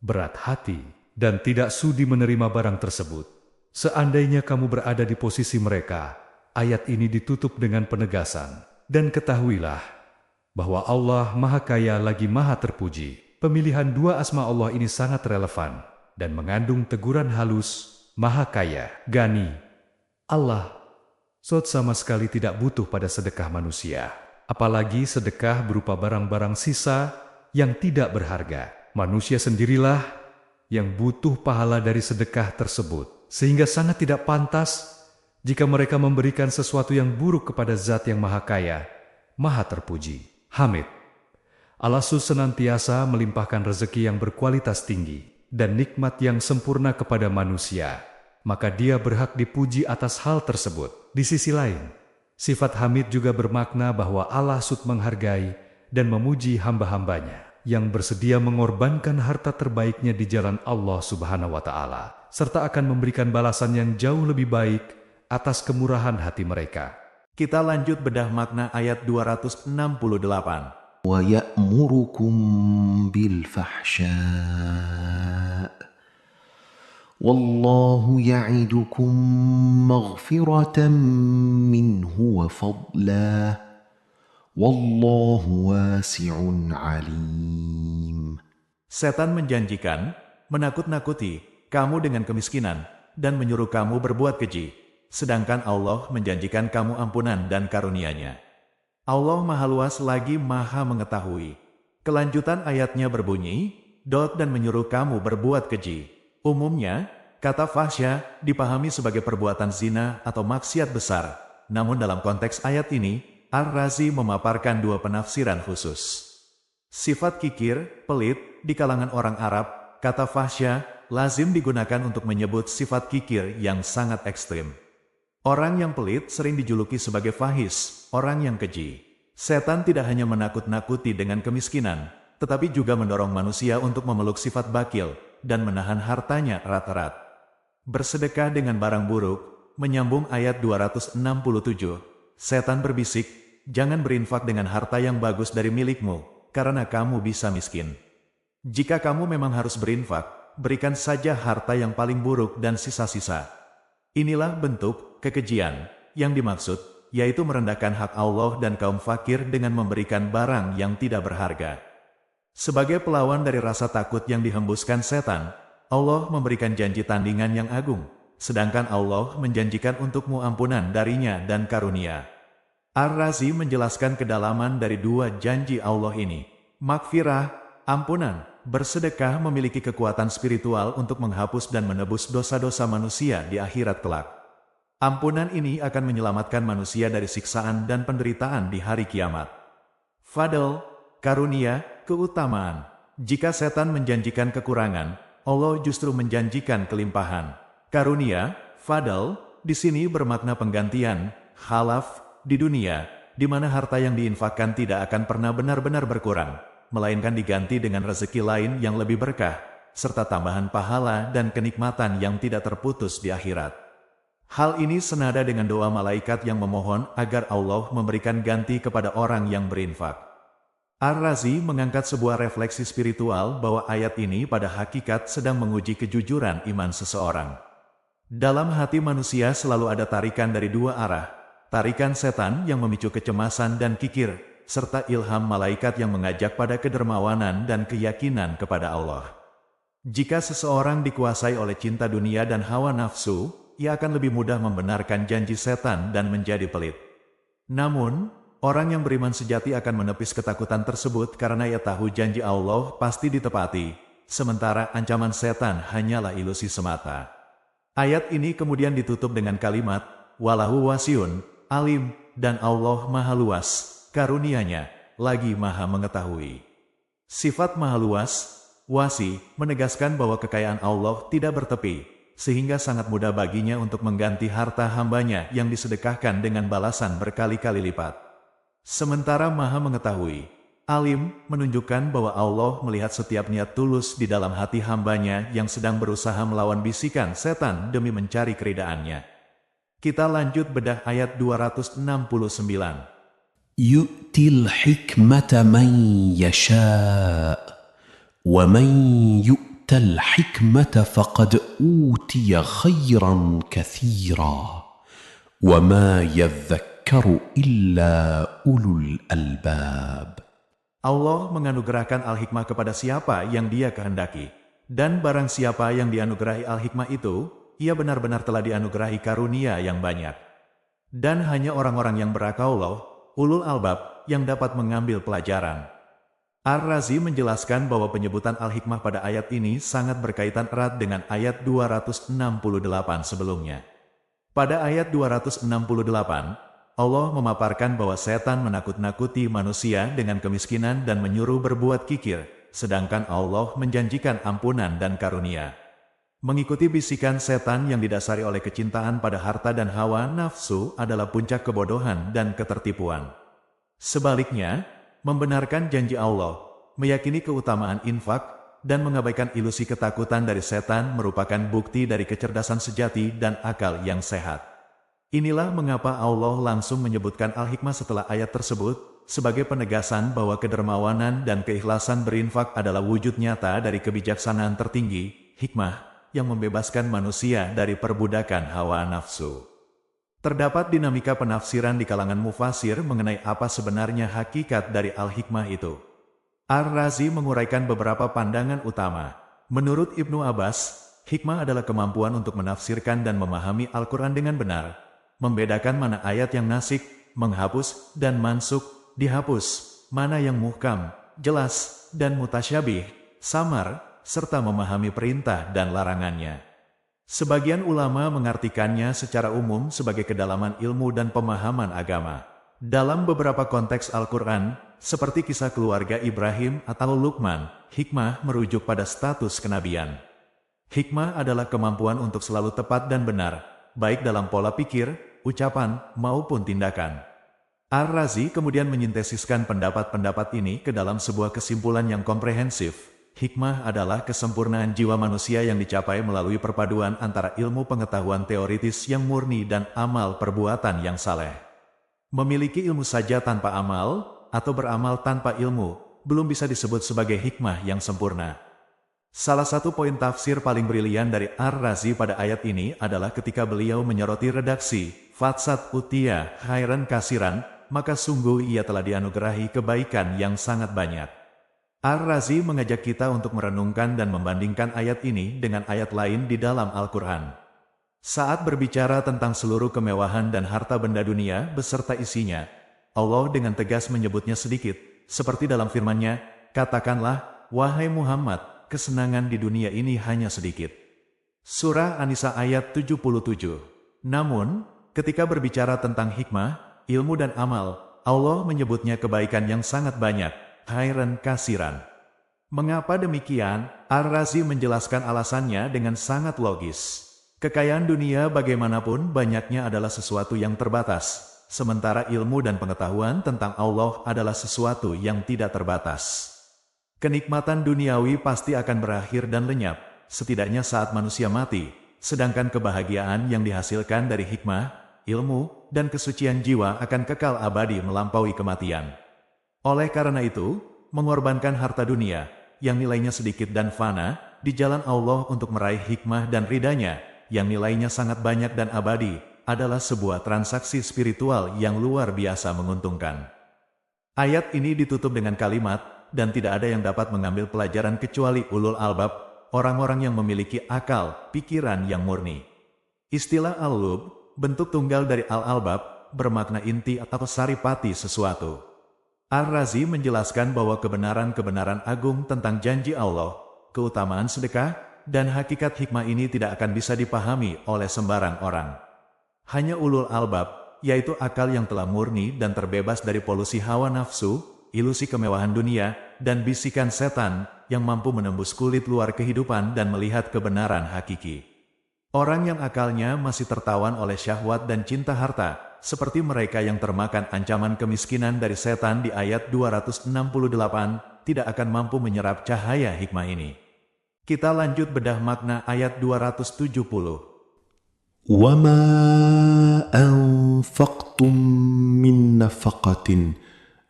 Speaker 1: berat hati, dan tidak sudi menerima barang tersebut, seandainya kamu berada di posisi mereka, ayat ini ditutup dengan penegasan. Dan ketahuilah bahwa Allah Maha Kaya lagi Maha Terpuji. Pemilihan dua asma Allah ini sangat relevan dan mengandung teguran halus. Maha Kaya, Gani. Allah SWT sama sekali tidak butuh pada sedekah manusia, apalagi sedekah berupa barang-barang sisa yang tidak berharga. Manusia sendirilah yang butuh pahala dari sedekah tersebut, sehingga sangat tidak pantas jika mereka memberikan sesuatu yang buruk kepada Zat yang Maha Kaya, Maha Terpuji. Hamid. Allah senantiasa melimpahkan rezeki yang berkualitas tinggi dan nikmat yang sempurna kepada manusia, maka Dia berhak dipuji atas hal tersebut. Di sisi lain, sifat Hamid juga bermakna bahwa Allah menghargai dan memuji hamba-hambanya yang bersedia mengorbankan harta terbaiknya di jalan Allah Subhanahu wa Ta'ala, serta akan memberikan balasan yang jauh lebih baik atas kemurahan hati mereka.
Speaker 3: Kita lanjut bedah makna ayat 268.
Speaker 2: وَيَأْمُرُكُمْ بِالْفَحْشَاءِ وَاللَّهُ يَعِدُكُمْ مَغْفِرَةً مِّنْهُ وَفَضْلًا Wallahu wasi'un alim.
Speaker 3: Setan menjanjikan, menakut-nakuti kamu dengan kemiskinan dan menyuruh kamu berbuat keji, sedangkan Allah menjanjikan kamu ampunan dan karunia-Nya. Allah Maha Luas lagi Maha Mengetahui. Kelanjutan ayatnya berbunyi, dan menyuruh kamu berbuat keji. Umumnya, kata fahsya dipahami sebagai perbuatan zina atau maksiat besar. Namun dalam konteks ayat ini, Ar-Razi memaparkan dua penafsiran khusus. Sifat kikir, pelit, di kalangan orang Arab, kata fahsya lazim digunakan untuk menyebut sifat kikir yang sangat ekstrim. Orang yang pelit sering dijuluki sebagai fahis, orang yang keji. Setan tidak hanya menakut-nakuti dengan kemiskinan, tetapi juga mendorong manusia untuk memeluk sifat bakil dan menahan hartanya erat-erat. Bersedekah dengan barang buruk, menyambung ayat 267, setan berbisik, jangan berinfak dengan harta yang bagus dari milikmu, karena kamu bisa miskin. Jika kamu memang harus berinfak, berikan saja harta yang paling buruk dan sisa-sisa. Inilah bentuk kekejian yang dimaksud, yaitu merendahkan hak Allah dan kaum fakir dengan memberikan barang yang tidak berharga. Sebagai pelawan dari rasa takut yang dihembuskan setan, Allah memberikan janji tandingan yang agung, sedangkan Allah menjanjikan untukmu ampunan darinya dan karunia. Ar-Razi menjelaskan kedalaman dari dua janji Allah ini. Maghfirah, ampunan, bersedekah memiliki kekuatan spiritual untuk menghapus dan menebus dosa-dosa manusia di akhirat kelak. Ampunan ini akan menyelamatkan manusia dari siksaan dan penderitaan di hari kiamat. Fadl, karunia, keutamaan. Jika setan menjanjikan kekurangan, Allah justru menjanjikan kelimpahan. Karunia, fadl, di sini bermakna penggantian, khalaf, di dunia, di mana harta yang diinfakkan tidak akan pernah benar-benar berkurang, melainkan diganti dengan rezeki lain yang lebih berkah, serta tambahan pahala dan kenikmatan yang tidak terputus di akhirat. Hal ini senada dengan doa malaikat yang memohon agar Allah memberikan ganti kepada orang yang berinfak. Ar-Razi mengangkat sebuah refleksi spiritual bahwa ayat ini pada hakikat sedang menguji kejujuran iman seseorang. Dalam hati manusia selalu ada tarikan dari dua arah, tarikan setan yang memicu kecemasan dan kikir, serta ilham malaikat yang mengajak pada kedermawanan dan keyakinan kepada Allah. Jika seseorang dikuasai oleh cinta dunia dan hawa nafsu, ia akan lebih mudah membenarkan janji setan dan menjadi pelit. Namun, orang yang beriman sejati akan menepis ketakutan tersebut karena ia tahu janji Allah pasti ditepati, sementara ancaman setan hanyalah ilusi semata. Ayat ini kemudian ditutup dengan kalimat, Wallahu wasiun, alim, dan Allah maha luas, karunia-Nya, lagi maha mengetahui. Sifat maha luas, wasi, menegaskan bahwa kekayaan Allah tidak bertepi, sehingga sangat mudah baginya untuk mengganti harta hambanya yang disedekahkan dengan balasan berkali-kali lipat. Sementara maha mengetahui, alim, menunjukkan bahwa Allah melihat setiap niat tulus di dalam hati hambanya yang sedang berusaha melawan bisikan setan demi mencari keridhaannya. Kita lanjut bedah ayat 269.
Speaker 2: Yu'til hikmata man yasha' wa man الحكمة فقد أوتي خيرا كثيرا وما يذكر إلا أولو الألباب.
Speaker 3: Allah menganugerahkan al-hikmah kepada siapa yang Dia kehendaki. Dan barang siapa yang dianugerahi al-hikmah itu, ia benar-benar telah dianugerahi karunia yang banyak. Dan hanya orang-orang yang berakal, ulul albab, yang dapat mengambil pelajaran. Ar-Razi menjelaskan bahwa penyebutan al-hikmah pada ayat ini sangat berkaitan erat dengan ayat 268 sebelumnya. Pada ayat 268, Allah memaparkan bahwa setan menakut-nakuti manusia dengan kemiskinan dan menyuruh berbuat kikir, sedangkan Allah menjanjikan ampunan dan karunia. Mengikuti bisikan setan yang didasari oleh kecintaan pada harta dan hawa nafsu adalah puncak kebodohan dan ketertipuan. Sebaliknya, membenarkan janji Allah, meyakini keutamaan infak, dan mengabaikan ilusi ketakutan dari setan merupakan bukti dari kecerdasan sejati dan akal yang sehat. Inilah mengapa Allah langsung menyebutkan al-hikmah setelah ayat tersebut, sebagai penegasan bahwa kedermawanan dan keikhlasan berinfak adalah wujud nyata dari kebijaksanaan tertinggi, hikmah, yang membebaskan manusia dari perbudakan hawa nafsu. Terdapat dinamika penafsiran di kalangan mufasir mengenai apa sebenarnya hakikat dari al-hikmah itu. Ar-Razi menguraikan beberapa pandangan utama. Menurut Ibnu Abbas, hikmah adalah kemampuan untuk menafsirkan dan memahami Al-Quran dengan benar, membedakan mana ayat yang nasik, menghapus, dan mansuk, dihapus, mana yang muhkam, jelas, dan mutasyabih, samar, serta memahami perintah dan larangannya. Sebagian ulama mengartikannya secara umum sebagai kedalaman ilmu dan pemahaman agama. Dalam beberapa konteks Al-Quran, seperti kisah keluarga Ibrahim atau Luqman, hikmah merujuk pada status kenabian. Hikmah adalah kemampuan untuk selalu tepat dan benar, baik dalam pola pikir, ucapan, maupun tindakan. Ar-Razi kemudian menyintesiskan pendapat-pendapat ini ke dalam sebuah kesimpulan yang komprehensif. Hikmah adalah kesempurnaan jiwa manusia yang dicapai melalui perpaduan antara ilmu pengetahuan teoritis yang murni dan amal perbuatan yang saleh. Memiliki ilmu saja tanpa amal, atau beramal tanpa ilmu, belum bisa disebut sebagai hikmah yang sempurna. Salah satu poin tafsir paling brilian dari Ar-Razi pada ayat ini adalah ketika beliau menyoroti redaksi, Fatsat utia khairan kasiran, maka sungguh ia telah dianugerahi kebaikan yang sangat banyak. Ar-Razi mengajak kita untuk merenungkan dan membandingkan ayat ini dengan ayat lain di dalam Al-Quran. Saat berbicara tentang seluruh kemewahan dan harta benda dunia beserta isinya, Allah dengan tegas menyebutnya sedikit, seperti dalam firman-Nya, katakanlah, wahai Muhammad, kesenangan di dunia ini hanya sedikit. Surah An-Nisa ayat 77. Namun, ketika berbicara tentang hikmah, ilmu dan amal, Allah menyebutnya kebaikan yang sangat banyak, khairan kasiran. Mengapa demikian? Ar-Razi menjelaskan alasannya dengan sangat logis. Kekayaan dunia bagaimanapun banyaknya adalah sesuatu yang terbatas, sementara ilmu dan pengetahuan tentang Allah adalah sesuatu yang tidak terbatas. Kenikmatan duniawi pasti akan berakhir dan lenyap, setidaknya saat manusia mati, sedangkan kebahagiaan yang dihasilkan dari hikmah, ilmu, dan kesucian jiwa akan kekal abadi melampaui kematian. Oleh karena itu, mengorbankan harta dunia, yang nilainya sedikit dan fana, di jalan Allah untuk meraih hikmah dan ridanya, yang nilainya sangat banyak dan abadi, adalah sebuah transaksi spiritual yang luar biasa menguntungkan. Ayat ini ditutup dengan kalimat, dan tidak ada yang dapat mengambil pelajaran kecuali ulul albab, orang-orang yang memiliki akal, pikiran yang murni. Istilah al-lub, bentuk tunggal dari al-albab, bermakna inti atau saripati sesuatu. Ar-Razi menjelaskan bahwa kebenaran-kebenaran agung tentang janji Allah, keutamaan sedekah, dan hakikat hikmah ini tidak akan bisa dipahami oleh sembarang orang. Hanya ulul albab, yaitu akal yang telah murni dan terbebas dari polusi hawa nafsu, ilusi kemewahan dunia, dan bisikan setan, yang mampu menembus kulit luar kehidupan dan melihat kebenaran hakiki. Orang yang akalnya masih tertawan oleh syahwat dan cinta harta, seperti mereka yang termakan ancaman kemiskinan dari setan di ayat 268, tidak akan mampu menyerap cahaya hikmah ini. Kita lanjut bedah makna ayat 270.
Speaker 2: وَمَا أَنفَقْتُم مِّن نَّفَقَةٍ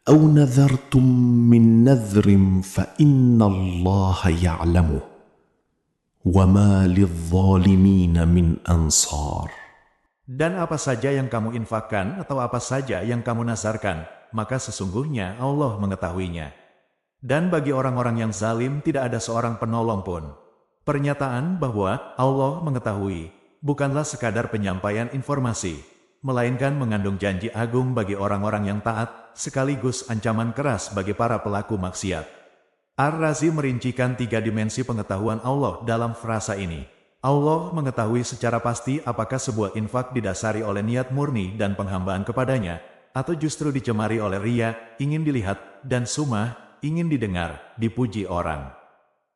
Speaker 2: أَوْ نَذَرْتُم مِّن نَّذْرٍ فَإِنَّ اللَّهَ يَعْلَمُهُ وَمَا لِلظَّالِمِينَ مِنْ أَنصَارٍ.
Speaker 3: Dan apa saja yang kamu infakkan atau apa saja yang kamu nazarkan, maka sesungguhnya Allah mengetahuinya. Dan bagi orang-orang yang zalim tidak ada seorang penolong pun. Pernyataan bahwa Allah mengetahui bukanlah sekadar penyampaian informasi, melainkan mengandung janji agung bagi orang-orang yang taat, sekaligus ancaman keras bagi para pelaku maksiat. Ar-Razi merincikan 3 dimensi pengetahuan Allah dalam frasa ini. Allah mengetahui secara pasti apakah sebuah infak didasari oleh niat murni dan penghambaan kepadanya, atau justru dicemari oleh riya, ingin dilihat, dan sumah, ingin didengar, dipuji orang.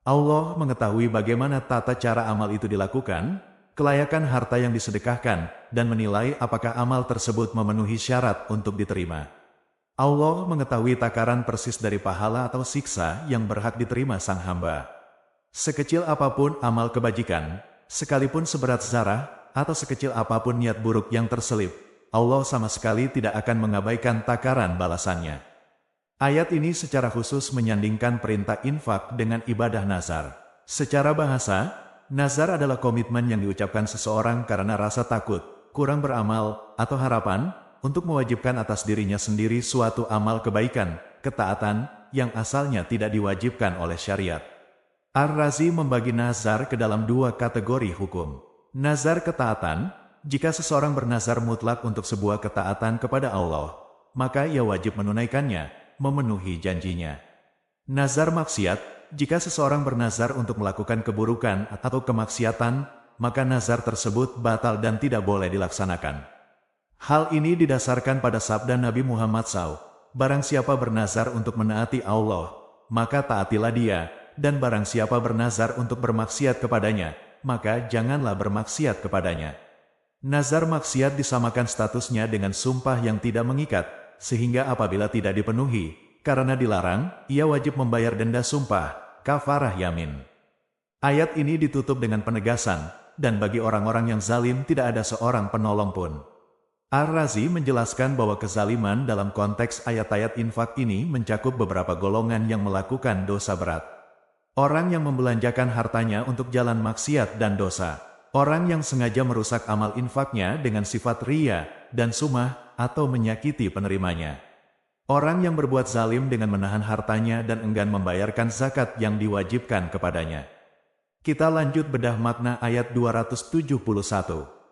Speaker 3: Allah mengetahui bagaimana tata cara amal itu dilakukan, kelayakan harta yang disedekahkan, dan menilai apakah amal tersebut memenuhi syarat untuk diterima. Allah mengetahui takaran persis dari pahala atau siksa yang berhak diterima sang hamba. Sekecil apapun amal kebajikan, sekalipun seberat zarah, atau sekecil apapun niat buruk yang terselip, Allah sama sekali tidak akan mengabaikan takaran balasannya. Ayat ini secara khusus menyandingkan perintah infak dengan ibadah nazar. Secara bahasa, nazar adalah komitmen yang diucapkan seseorang karena rasa takut, kurang beramal, atau harapan, untuk mewajibkan atas dirinya sendiri suatu amal kebaikan, ketaatan, yang asalnya tidak diwajibkan oleh syariat. Ar-Razi membagi nazar ke dalam 2 kategori hukum. Nazar ketaatan, jika seseorang bernazar mutlak untuk sebuah ketaatan kepada Allah, maka ia wajib menunaikannya, memenuhi janjinya. Nazar maksiat, jika seseorang bernazar untuk melakukan keburukan atau kemaksiatan, maka nazar tersebut batal dan tidak boleh dilaksanakan. Hal ini didasarkan pada sabda Nabi Muhammad SAW, barang siapa bernazar untuk menaati Allah, maka taatilah dia, dan barang siapa bernazar untuk bermaksiat kepadanya, maka janganlah bermaksiat kepadanya. Nazar maksiat disamakan statusnya dengan sumpah yang tidak mengikat, sehingga apabila tidak dipenuhi, karena dilarang, ia wajib membayar denda sumpah, kafarah yamin. Ayat ini ditutup dengan penegasan, dan bagi orang-orang yang zalim tidak ada seorang penolong pun. Ar-Razi menjelaskan bahwa kezaliman dalam konteks ayat-ayat infak ini mencakup beberapa golongan yang melakukan dosa berat. Orang yang membelanjakan hartanya untuk jalan maksiat dan dosa. Orang yang sengaja merusak amal infaknya dengan sifat riya dan sumah atau menyakiti penerimanya. Orang yang berbuat zalim dengan menahan hartanya dan enggan membayarkan zakat yang diwajibkan kepadanya. Kita lanjut bedah makna ayat 271.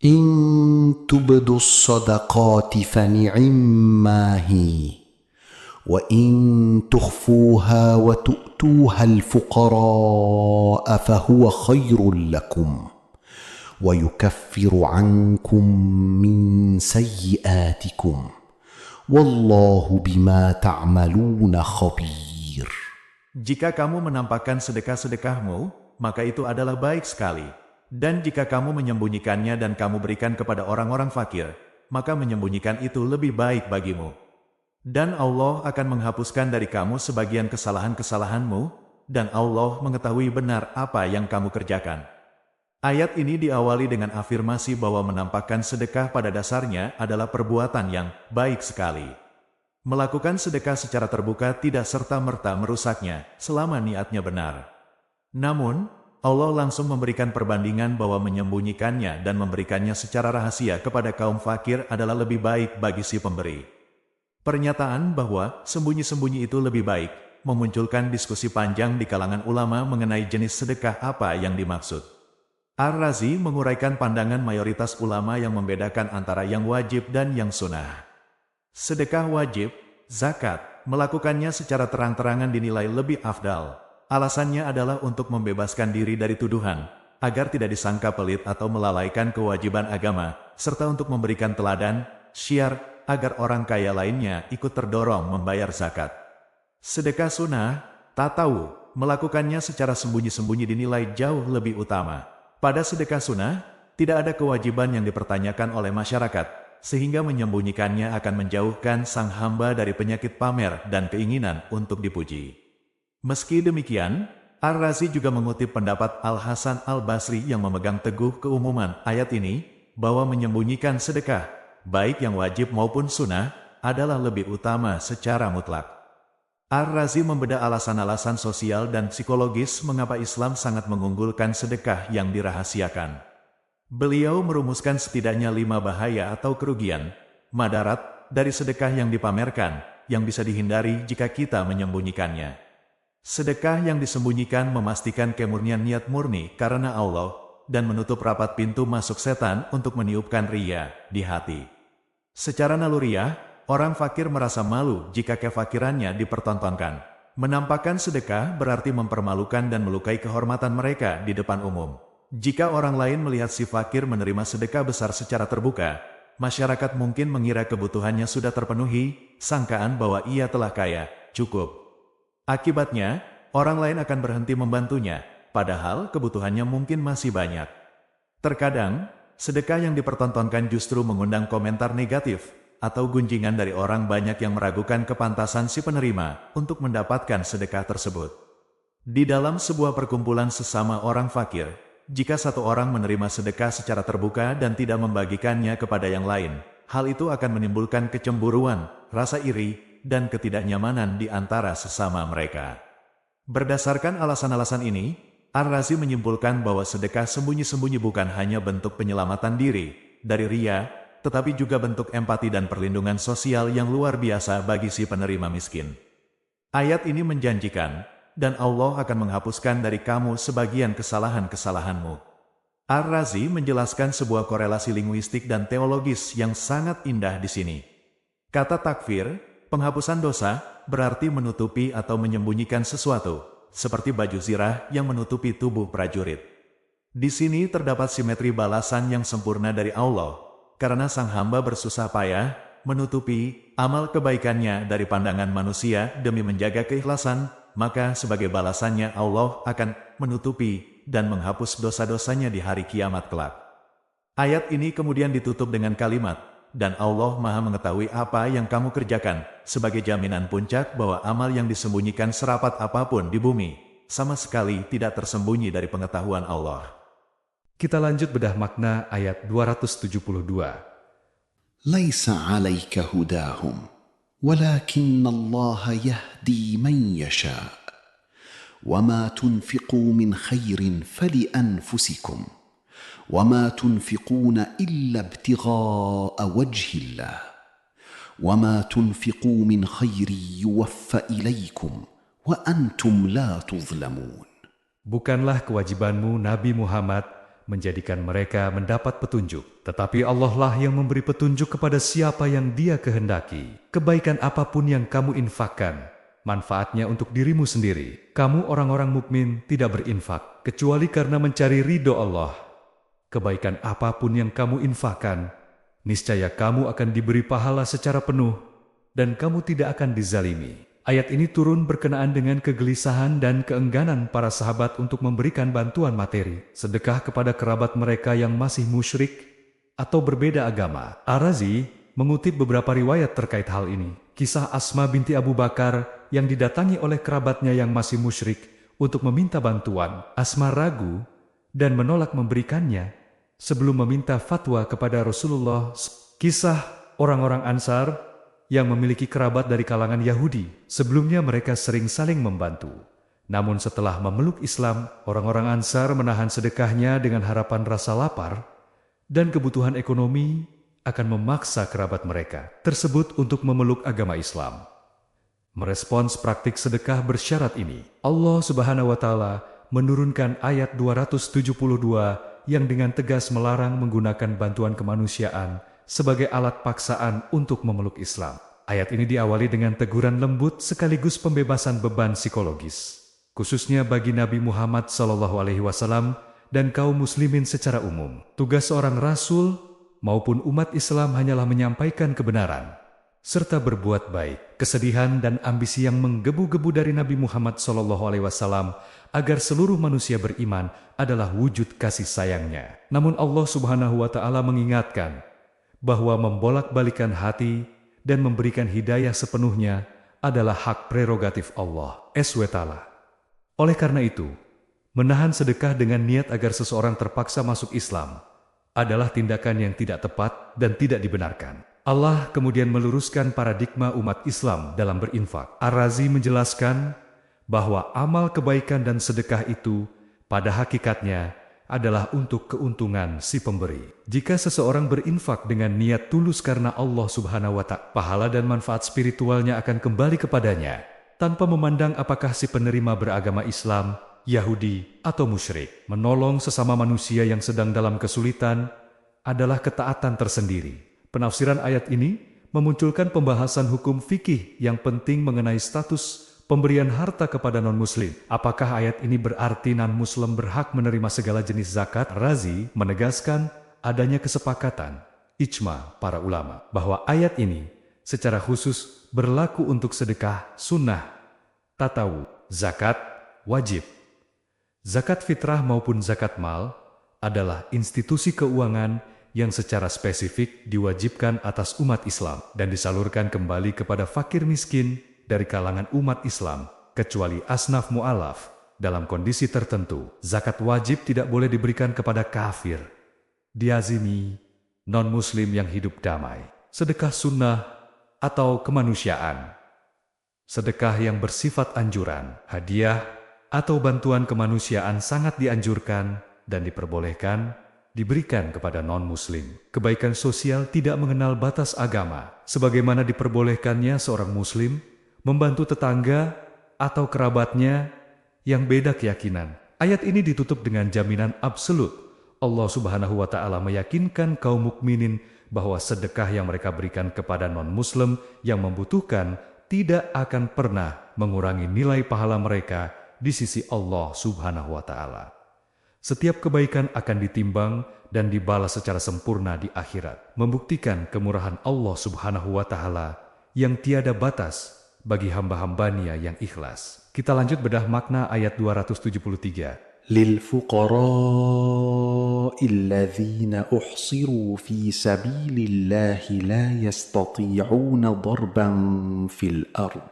Speaker 2: إن تبدوا الصدقات فنعما هي وإن تخفوها وتؤتوها الفقراء فهو خير لكم ويكفر عنكم من سيئاتكم والله بما تعملون خبير.
Speaker 3: Jika kamu menampakkan sedekah-sedekahmu, maka itu adalah baik sekali. Dan jika kamu menyembunyikannya dan kamu berikan kepada orang-orang fakir, maka menyembunyikan itu lebih baik bagimu. Dan Allah akan menghapuskan dari kamu sebagian kesalahan-kesalahanmu, dan Allah mengetahui benar apa yang kamu kerjakan. Ayat ini diawali dengan afirmasi bahwa menampakkan sedekah pada dasarnya adalah perbuatan yang baik sekali. Melakukan sedekah secara terbuka tidak serta-merta merusaknya, selama niatnya benar. Namun, Allah langsung memberikan perbandingan bahwa menyembunyikannya dan memberikannya secara rahasia kepada kaum fakir adalah lebih baik bagi si pemberi. Pernyataan bahwa sembunyi-sembunyi itu lebih baik memunculkan diskusi panjang di kalangan ulama mengenai jenis sedekah apa yang dimaksud. Ar-Razi menguraikan pandangan mayoritas ulama yang membedakan antara yang wajib dan yang sunnah. Sedekah wajib, zakat, melakukannya secara terang-terangan dinilai lebih afdal. Alasannya adalah untuk membebaskan diri dari tuduhan, agar tidak disangka pelit atau melalaikan kewajiban agama, serta untuk memberikan teladan, syiar, agar orang kaya lainnya ikut terdorong membayar zakat. Sedekah sunnah, tahu, melakukannya secara sembunyi-sembunyi dinilai jauh lebih utama. Pada sedekah sunnah, tidak ada kewajiban yang dipertanyakan oleh masyarakat, sehingga menyembunyikannya akan menjauhkan sang hamba dari penyakit pamer dan keinginan untuk dipuji. Meski demikian, Ar-Razi juga mengutip pendapat Al-Hasan Al-Basri yang memegang teguh keumuman ayat ini, bahwa menyembunyikan sedekah, baik yang wajib maupun sunnah, adalah lebih utama secara mutlak. Ar-Razi membedah alasan-alasan sosial dan psikologis mengapa Islam sangat mengunggulkan sedekah yang dirahasiakan. Beliau merumuskan setidaknya 5 bahaya atau kerugian, madarat, dari sedekah yang dipamerkan, yang bisa dihindari jika kita menyembunyikannya. Sedekah yang disembunyikan memastikan kemurnian niat murni karena Allah, dan menutup rapat pintu masuk setan untuk meniupkan riya di hati. Secara naluriah, orang fakir merasa malu jika kefakirannya dipertontonkan. Menampakkan sedekah berarti mempermalukan dan melukai kehormatan mereka di depan umum. Jika orang lain melihat si fakir menerima sedekah besar secara terbuka, masyarakat mungkin mengira kebutuhannya sudah terpenuhi, sangkaan bahwa ia telah kaya, cukup. Akibatnya, orang lain akan berhenti membantunya, padahal kebutuhannya mungkin masih banyak. Terkadang, sedekah yang dipertontonkan justru mengundang komentar negatif, atau gunjingan dari orang banyak yang meragukan kepantasan si penerima untuk mendapatkan sedekah tersebut. Di dalam sebuah perkumpulan sesama orang fakir, jika satu orang menerima sedekah secara terbuka dan tidak membagikannya kepada yang lain, hal itu akan menimbulkan kecemburuan, rasa iri, dan ketidaknyamanan di antara sesama mereka. Berdasarkan alasan-alasan ini, Ar-Razi menyimpulkan bahwa sedekah sembunyi-sembunyi bukan hanya bentuk penyelamatan diri dari riya, tetapi juga bentuk empati dan perlindungan sosial yang luar biasa bagi si penerima miskin. Ayat ini menjanjikan, dan Allah akan menghapuskan dari kamu sebagian kesalahan-kesalahanmu. Ar-Razi menjelaskan sebuah korelasi linguistik dan teologis yang sangat indah di sini. Kata takfir, penghapusan dosa, berarti menutupi atau menyembunyikan sesuatu, seperti baju zirah yang menutupi tubuh prajurit. Di sini terdapat simetri balasan yang sempurna dari Allah, karena sang hamba bersusah payah menutupi amal kebaikannya dari pandangan manusia demi menjaga keikhlasan, maka sebagai balasannya Allah akan menutupi dan menghapus dosa-dosanya di hari kiamat kelak. Ayat ini kemudian ditutup dengan kalimat, dan Allah Maha mengetahui apa yang kamu kerjakan, sebagai jaminan puncak bahwa amal yang disembunyikan serapat apapun di bumi, sama sekali tidak tersembunyi dari pengetahuan Allah.
Speaker 1: Kita lanjut bedah makna ayat 272.
Speaker 2: ليس عليك هداهم ولكن الله يهدي من يشاء وما تنفقوا من خير فلأنفسكم وما تنفقون إلا ابتغاء وجه الله وما تنفقوا من خير يوفى إليكم وأنتم لا تظلمون.
Speaker 1: Bukanlah kewajibanmu Nabi Muhammad menjadikan mereka mendapat petunjuk, tetapi Allah lah yang memberi petunjuk kepada siapa yang Dia kehendaki. Kebaikan apapun yang kamu infakkan, manfaatnya untuk dirimu sendiri. Kamu orang-orang mukmin tidak berinfak kecuali karena mencari ridho Allah. Kebaikan apapun yang kamu infakkan, niscaya kamu akan diberi pahala secara penuh dan kamu tidak akan dizalimi. Ayat ini turun berkenaan dengan kegelisahan dan keengganan para sahabat untuk memberikan bantuan materi, sedekah kepada kerabat mereka yang masih musyrik atau berbeda agama. Ar-Razi mengutip beberapa riwayat terkait hal ini. Kisah Asma binti Abu Bakar yang didatangi oleh kerabatnya yang masih musyrik untuk meminta bantuan. Asma ragu dan menolak memberikannya sebelum meminta fatwa kepada Rasulullah. Kisah orang-orang Ansar yang memiliki kerabat dari kalangan Yahudi. Sebelumnya mereka sering saling membantu. Namun setelah memeluk Islam, orang-orang Ansar menahan sedekahnya dengan harapan rasa lapar dan kebutuhan ekonomi akan memaksa kerabat mereka tersebut untuk memeluk agama Islam. Merespons praktik sedekah bersyarat ini, Allah Subhanahu wa Ta'ala menurunkan ayat 272 yang dengan tegas melarang menggunakan bantuan kemanusiaan sebagai alat paksaan untuk memeluk Islam. Ayat ini diawali dengan teguran lembut sekaligus pembebasan beban psikologis, khususnya bagi Nabi Muhammad SAW dan kaum muslimin secara umum. Tugas seorang rasul maupun umat Islam hanyalah menyampaikan kebenaran, serta berbuat baik. Kesedihan dan ambisi yang menggebu-gebu dari Nabi Muhammad SAW agar seluruh manusia beriman adalah wujud kasih sayangnya. Namun Allah Subhanahu wa Ta'ala mengingatkan bahwa membolak-balikan hati dan memberikan hidayah sepenuhnya adalah hak prerogatif Allah SWT. Oleh karena itu, menahan sedekah dengan niat agar seseorang terpaksa masuk Islam adalah tindakan yang tidak tepat dan tidak dibenarkan. Allah kemudian meluruskan paradigma umat Islam dalam berinfak. Ar-Razi menjelaskan bahwa amal kebaikan dan sedekah itu pada hakikatnya adalah untuk keuntungan si pemberi. Jika seseorang berinfak dengan niat tulus karena Allah Subhanahu wa Ta'ala, pahala dan manfaat spiritualnya akan kembali kepadanya, tanpa memandang apakah si penerima beragama Islam, Yahudi, atau musyrik. Menolong sesama manusia yang sedang dalam kesulitan adalah ketaatan tersendiri. Penafsiran ayat ini memunculkan pembahasan hukum fikih yang penting mengenai status pemberian harta kepada non-muslim. Apakah ayat ini berarti non-muslim berhak menerima segala jenis zakat? Razi menegaskan adanya kesepakatan, ijma para ulama, bahwa ayat ini secara khusus berlaku untuk sedekah, sunnah, tatawu, zakat, wajib. Zakat fitrah maupun zakat mal adalah institusi keuangan yang secara spesifik diwajibkan atas umat Islam dan disalurkan kembali kepada fakir miskin dari kalangan umat Islam, kecuali asnaf mu'alaf. Dalam kondisi tertentu, zakat wajib tidak boleh diberikan kepada kafir, diazimi, non-muslim yang hidup damai. Sedekah sunnah atau kemanusiaan, sedekah yang bersifat anjuran, hadiah, atau bantuan kemanusiaan sangat dianjurkan dan diperbolehkan diberikan kepada non-muslim. Kebaikan sosial tidak mengenal batas agama, sebagaimana diperbolehkannya seorang muslim membantu tetangga atau kerabatnya yang beda keyakinan. Ayat ini ditutup dengan jaminan absolut. Allah Subhanahu wa Ta'ala meyakinkan kaum mukminin bahwa sedekah yang mereka berikan kepada non-muslim yang membutuhkan tidak akan pernah mengurangi nilai pahala mereka di sisi Allah Subhanahu wa Ta'ala. Setiap kebaikan akan ditimbang dan dibalas secara sempurna di akhirat, membuktikan kemurahan Allah Subhanahu wa Ta'ala yang tiada batas bagi hamba-hambanya yang ikhlas. Kita lanjut bedah makna ayat 273.
Speaker 2: للفقراء الذين أحصروا في سبيل الله لا يستطيعون ضربا في الأرض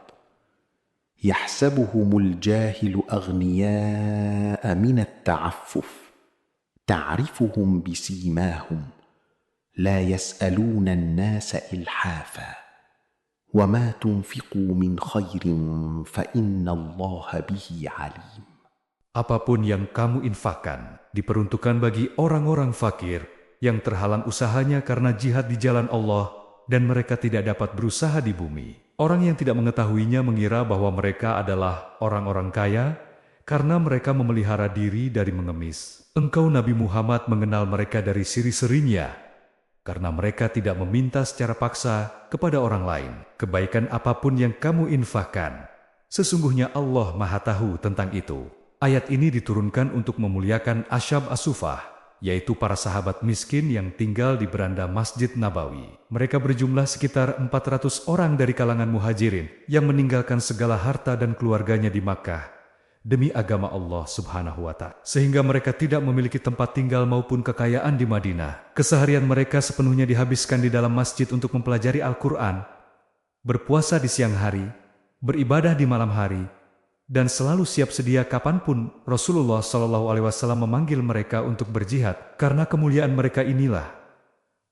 Speaker 2: يحسبهم الجاهل أغنياء من التعفف تعرفهم بسيماهم لا يسألون الناس إلحافا وما تنفقوا من خير فإن الله به عليم.
Speaker 1: Apapun yang kamu infakkan diperuntukkan bagi orang-orang fakir yang terhalang usahanya karena jihad di jalan Allah dan mereka tidak dapat berusaha di bumi. Orang yang tidak mengetahuinya mengira bahwa mereka adalah orang-orang kaya karena mereka memelihara diri dari mengemis. Engkau Nabi Muhammad mengenal mereka dari siri-serinya karena mereka tidak meminta secara paksa kepada orang lain. Kebaikan apapun yang kamu infakkan, sesungguhnya Allah Maha Tahu tentang itu. Ayat ini diturunkan untuk memuliakan Ashab as-Suffah, yaitu para sahabat miskin yang tinggal di beranda Masjid Nabawi. Mereka berjumlah sekitar 400 orang dari kalangan muhajirin yang meninggalkan segala harta dan keluarganya di Makkah demi agama Allah Subhanahu wa Ta'ala, sehingga mereka tidak memiliki tempat tinggal maupun kekayaan di Madinah. Keseharian mereka sepenuhnya dihabiskan di dalam masjid untuk mempelajari Al-Quran, berpuasa di siang hari, beribadah di malam hari, dan selalu siap sedia kapanpun Rasulullah SAW memanggil mereka untuk berjihad. Karena kemuliaan mereka inilah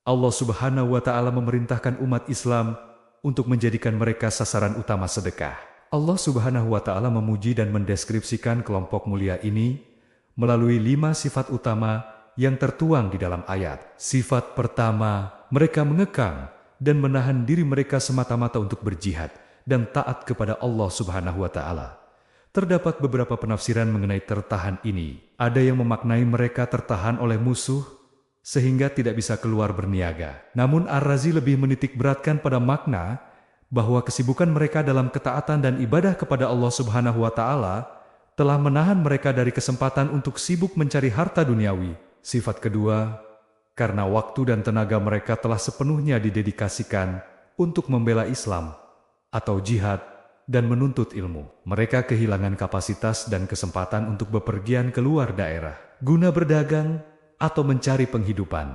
Speaker 1: Allah Subhanahu wa Ta'ala memerintahkan umat Islam untuk menjadikan mereka sasaran utama sedekah. Allah Subhanahu wa Ta'ala memuji dan mendeskripsikan kelompok mulia ini melalui 5 sifat utama yang tertuang di dalam ayat. Sifat pertama, mereka mengekang dan menahan diri mereka semata-mata untuk berjihad dan taat kepada Allah Subhanahu wa Ta'ala. Terdapat beberapa penafsiran mengenai tertahan ini. Ada yang memaknai mereka tertahan oleh musuh sehingga tidak bisa keluar berniaga. Namun Ar-Razi lebih menitik beratkan pada makna bahwa kesibukan mereka dalam ketaatan dan ibadah kepada Allah Subhanahu wa Ta'ala telah menahan mereka dari kesempatan untuk sibuk mencari harta duniawi. Sifat kedua, karena waktu dan tenaga mereka telah sepenuhnya didedikasikan untuk membela Islam atau jihad dan menuntut ilmu. Mereka kehilangan kapasitas dan kesempatan untuk bepergian keluar daerah guna berdagang atau mencari penghidupan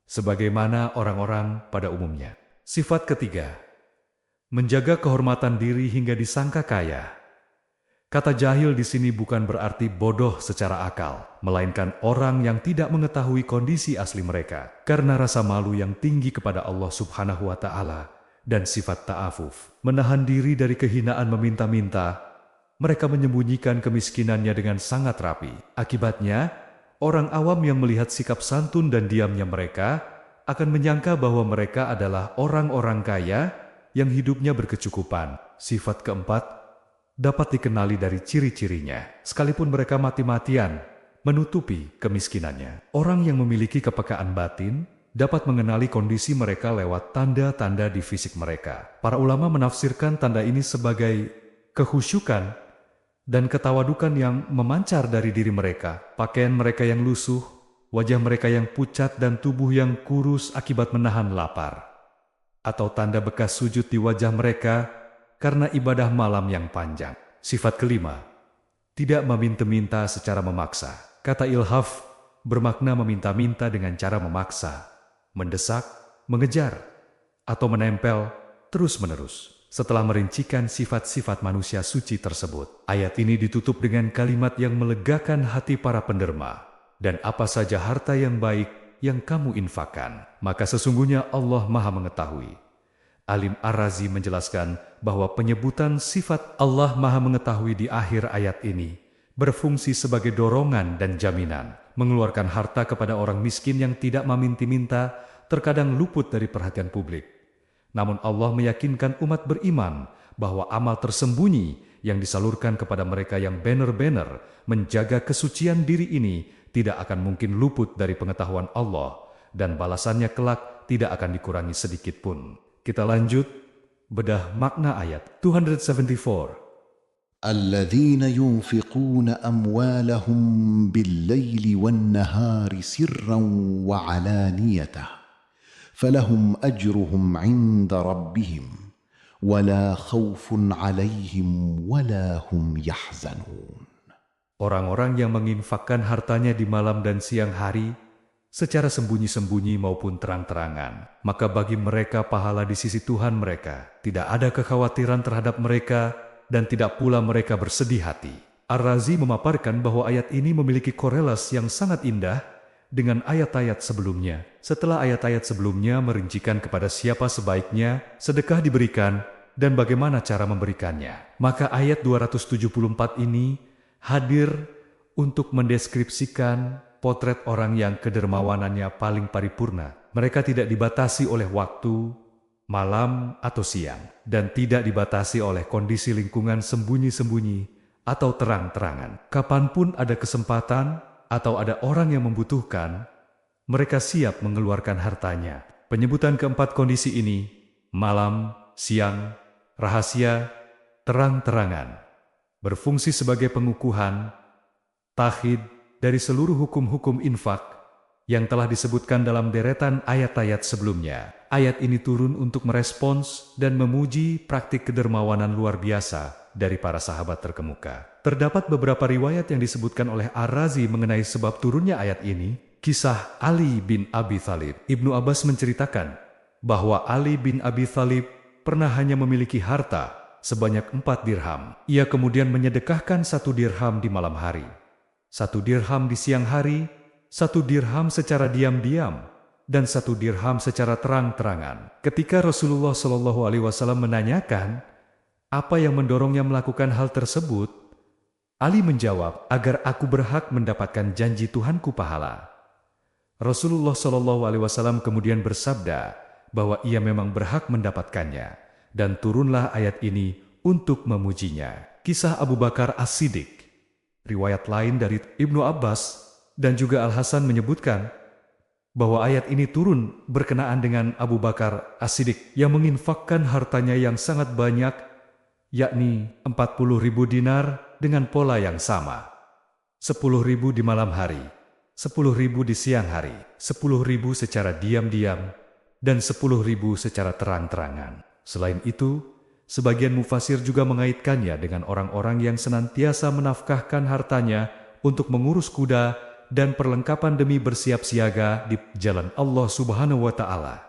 Speaker 1: sebagaimana orang-orang pada umumnya. Sifat ketiga, menjaga kehormatan diri hingga disangka kaya. Kata jahil di sini bukan berarti bodoh secara akal, melainkan orang yang tidak mengetahui kondisi asli mereka karena rasa malu yang tinggi kepada Allah Subhanahu wa Ta'ala dan sifat ta'afuf, menahan diri dari kehinaan meminta-minta. Mereka menyembunyikan kemiskinannya dengan sangat rapi. Akibatnya, orang awam yang melihat sikap santun dan diamnya mereka akan menyangka bahwa mereka adalah orang-orang kaya yang hidupnya berkecukupan. Sifat keempat dapat dikenali dari ciri-cirinya, sekalipun mereka mati-matian menutupi kemiskinannya. Orang yang memiliki kepekaan batin dapat mengenali kondisi mereka lewat tanda-tanda di fisik mereka. Para ulama menafsirkan tanda ini sebagai kehusyukan dan ketawadukan yang memancar dari diri mereka, pakaian mereka yang lusuh, wajah mereka yang pucat dan tubuh yang kurus akibat menahan lapar, atau tanda bekas sujud di wajah mereka karena ibadah malam yang panjang. Sifat kelima, tidak meminta-minta secara memaksa. Kata ilhaf bermakna meminta-minta dengan cara memaksa, mendesak, mengejar, atau menempel terus-menerus. Setelah merincikan sifat-sifat manusia suci tersebut, ayat ini ditutup dengan kalimat yang melegakan hati para penderma. Dan apa saja harta yang baik yang kamu infakkan, maka sesungguhnya Allah Maha mengetahui. Alim Ar-Razi menjelaskan bahwa penyebutan sifat Allah Maha mengetahui di akhir ayat ini berfungsi sebagai dorongan dan jaminan. Mengeluarkan harta kepada orang miskin yang tidak meminta-minta terkadang luput dari perhatian publik. Namun Allah meyakinkan umat beriman bahwa amal tersembunyi yang disalurkan kepada mereka yang benar-benar menjaga kesucian diri ini tidak akan mungkin luput dari pengetahuan Allah dan balasannya kelak tidak akan dikurangi sedikit pun. Kita lanjut Bedah makna ayat 274.
Speaker 2: الذين ينفقون أموالهم بالليل والنهار سرا وعلانية فلهم أجرهم عند ربهم ولا خوف عليهم ولا هم يحزنون.
Speaker 1: Orang-orang yang menginfakkan hartanya di malam dan siang hari, secara sembunyi-sembunyi maupun terang-terangan, maka bagi mereka pahala di sisi Tuhan mereka, tidak ada kekhawatiran terhadap mereka, dan tidak pula mereka bersedih hati. Ar-Razi memaparkan bahwa ayat ini memiliki korelasi yang sangat indah dengan ayat-ayat sebelumnya. Setelah ayat-ayat sebelumnya merincikan kepada siapa sebaiknya sedekah diberikan dan bagaimana cara memberikannya, maka ayat 274 ini hadir untuk mendeskripsikan potret orang yang kedermawanannya paling paripurna. Mereka tidak dibatasi oleh waktu, malam atau siang, dan tidak dibatasi oleh kondisi lingkungan sembunyi-sembunyi atau terang-terangan. Kapanpun ada kesempatan atau ada orang yang membutuhkan, mereka siap mengeluarkan hartanya. Penyebutan keempat kondisi ini, malam, siang, rahasia, terang-terangan, berfungsi sebagai pengukuhan, takhid dari seluruh hukum-hukum infak yang telah disebutkan dalam deretan ayat-ayat sebelumnya. Ayat ini turun untuk merespons dan memuji praktik kedermawanan luar biasa dari para sahabat terkemuka. Terdapat beberapa riwayat yang disebutkan oleh Ar-Razi mengenai sebab turunnya ayat ini. Kisah Ali bin Abi Thalib. Ibnu Abbas menceritakan bahwa Ali bin Abi Thalib pernah hanya memiliki harta sebanyak 4 dirham. Ia kemudian menyedekahkan 1 dirham di malam hari, 1 dirham di siang hari, 1 dirham secara diam-diam, dan 1 dirham secara terang-terangan. Ketika Rasulullah SAW menanyakan apa yang mendorongnya melakukan hal tersebut, Ali menjawab, agar aku berhak mendapatkan janji Tuhanku pahala. Rasulullah SAW kemudian bersabda bahwa ia memang berhak mendapatkannya, dan turunlah ayat ini untuk memujinya. Kisah Abu Bakar As-Siddiq. Riwayat lain dari Ibnu Abbas dan juga Al-Hasan menyebutkan bahwa ayat ini turun berkenaan dengan Abu Bakar As-Siddiq yang menginfakkan hartanya yang sangat banyak, yakni 40.000 dinar dengan pola yang sama. 10.000 di malam hari, 10.000 di siang hari, 10.000 secara diam-diam, dan 10.000 secara terang-terangan. Selain itu, sebagian mufasir juga mengaitkannya dengan orang-orang yang senantiasa menafkahkan hartanya untuk mengurus kuda dan perlengkapan demi bersiap siaga di jalan Allah Subhanahu wa Ta'ala.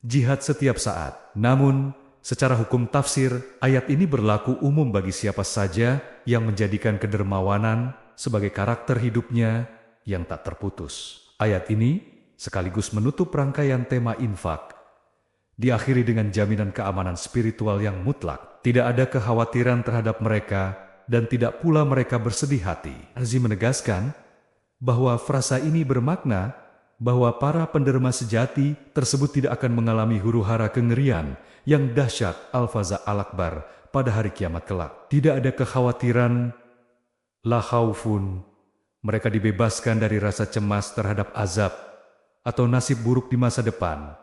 Speaker 1: Jihad setiap saat. Namun, secara hukum tafsir, ayat ini berlaku umum bagi siapa saja yang menjadikan kedermawanan sebagai karakter hidupnya yang tak terputus. Ayat ini sekaligus menutup rangkaian tema infak, diakhiri dengan jaminan keamanan spiritual yang mutlak. Tidak ada kekhawatiran terhadap mereka dan tidak pula mereka bersedih hati. Ar-Razi menegaskan bahwa frasa ini bermakna bahwa para penderma sejati tersebut tidak akan mengalami huru-hara kengerian yang dahsyat al-faza al-akbar pada hari kiamat kelak. Tidak ada kekhawatiran, la khaufun. Mereka dibebaskan dari rasa cemas terhadap azab atau nasib buruk di masa depan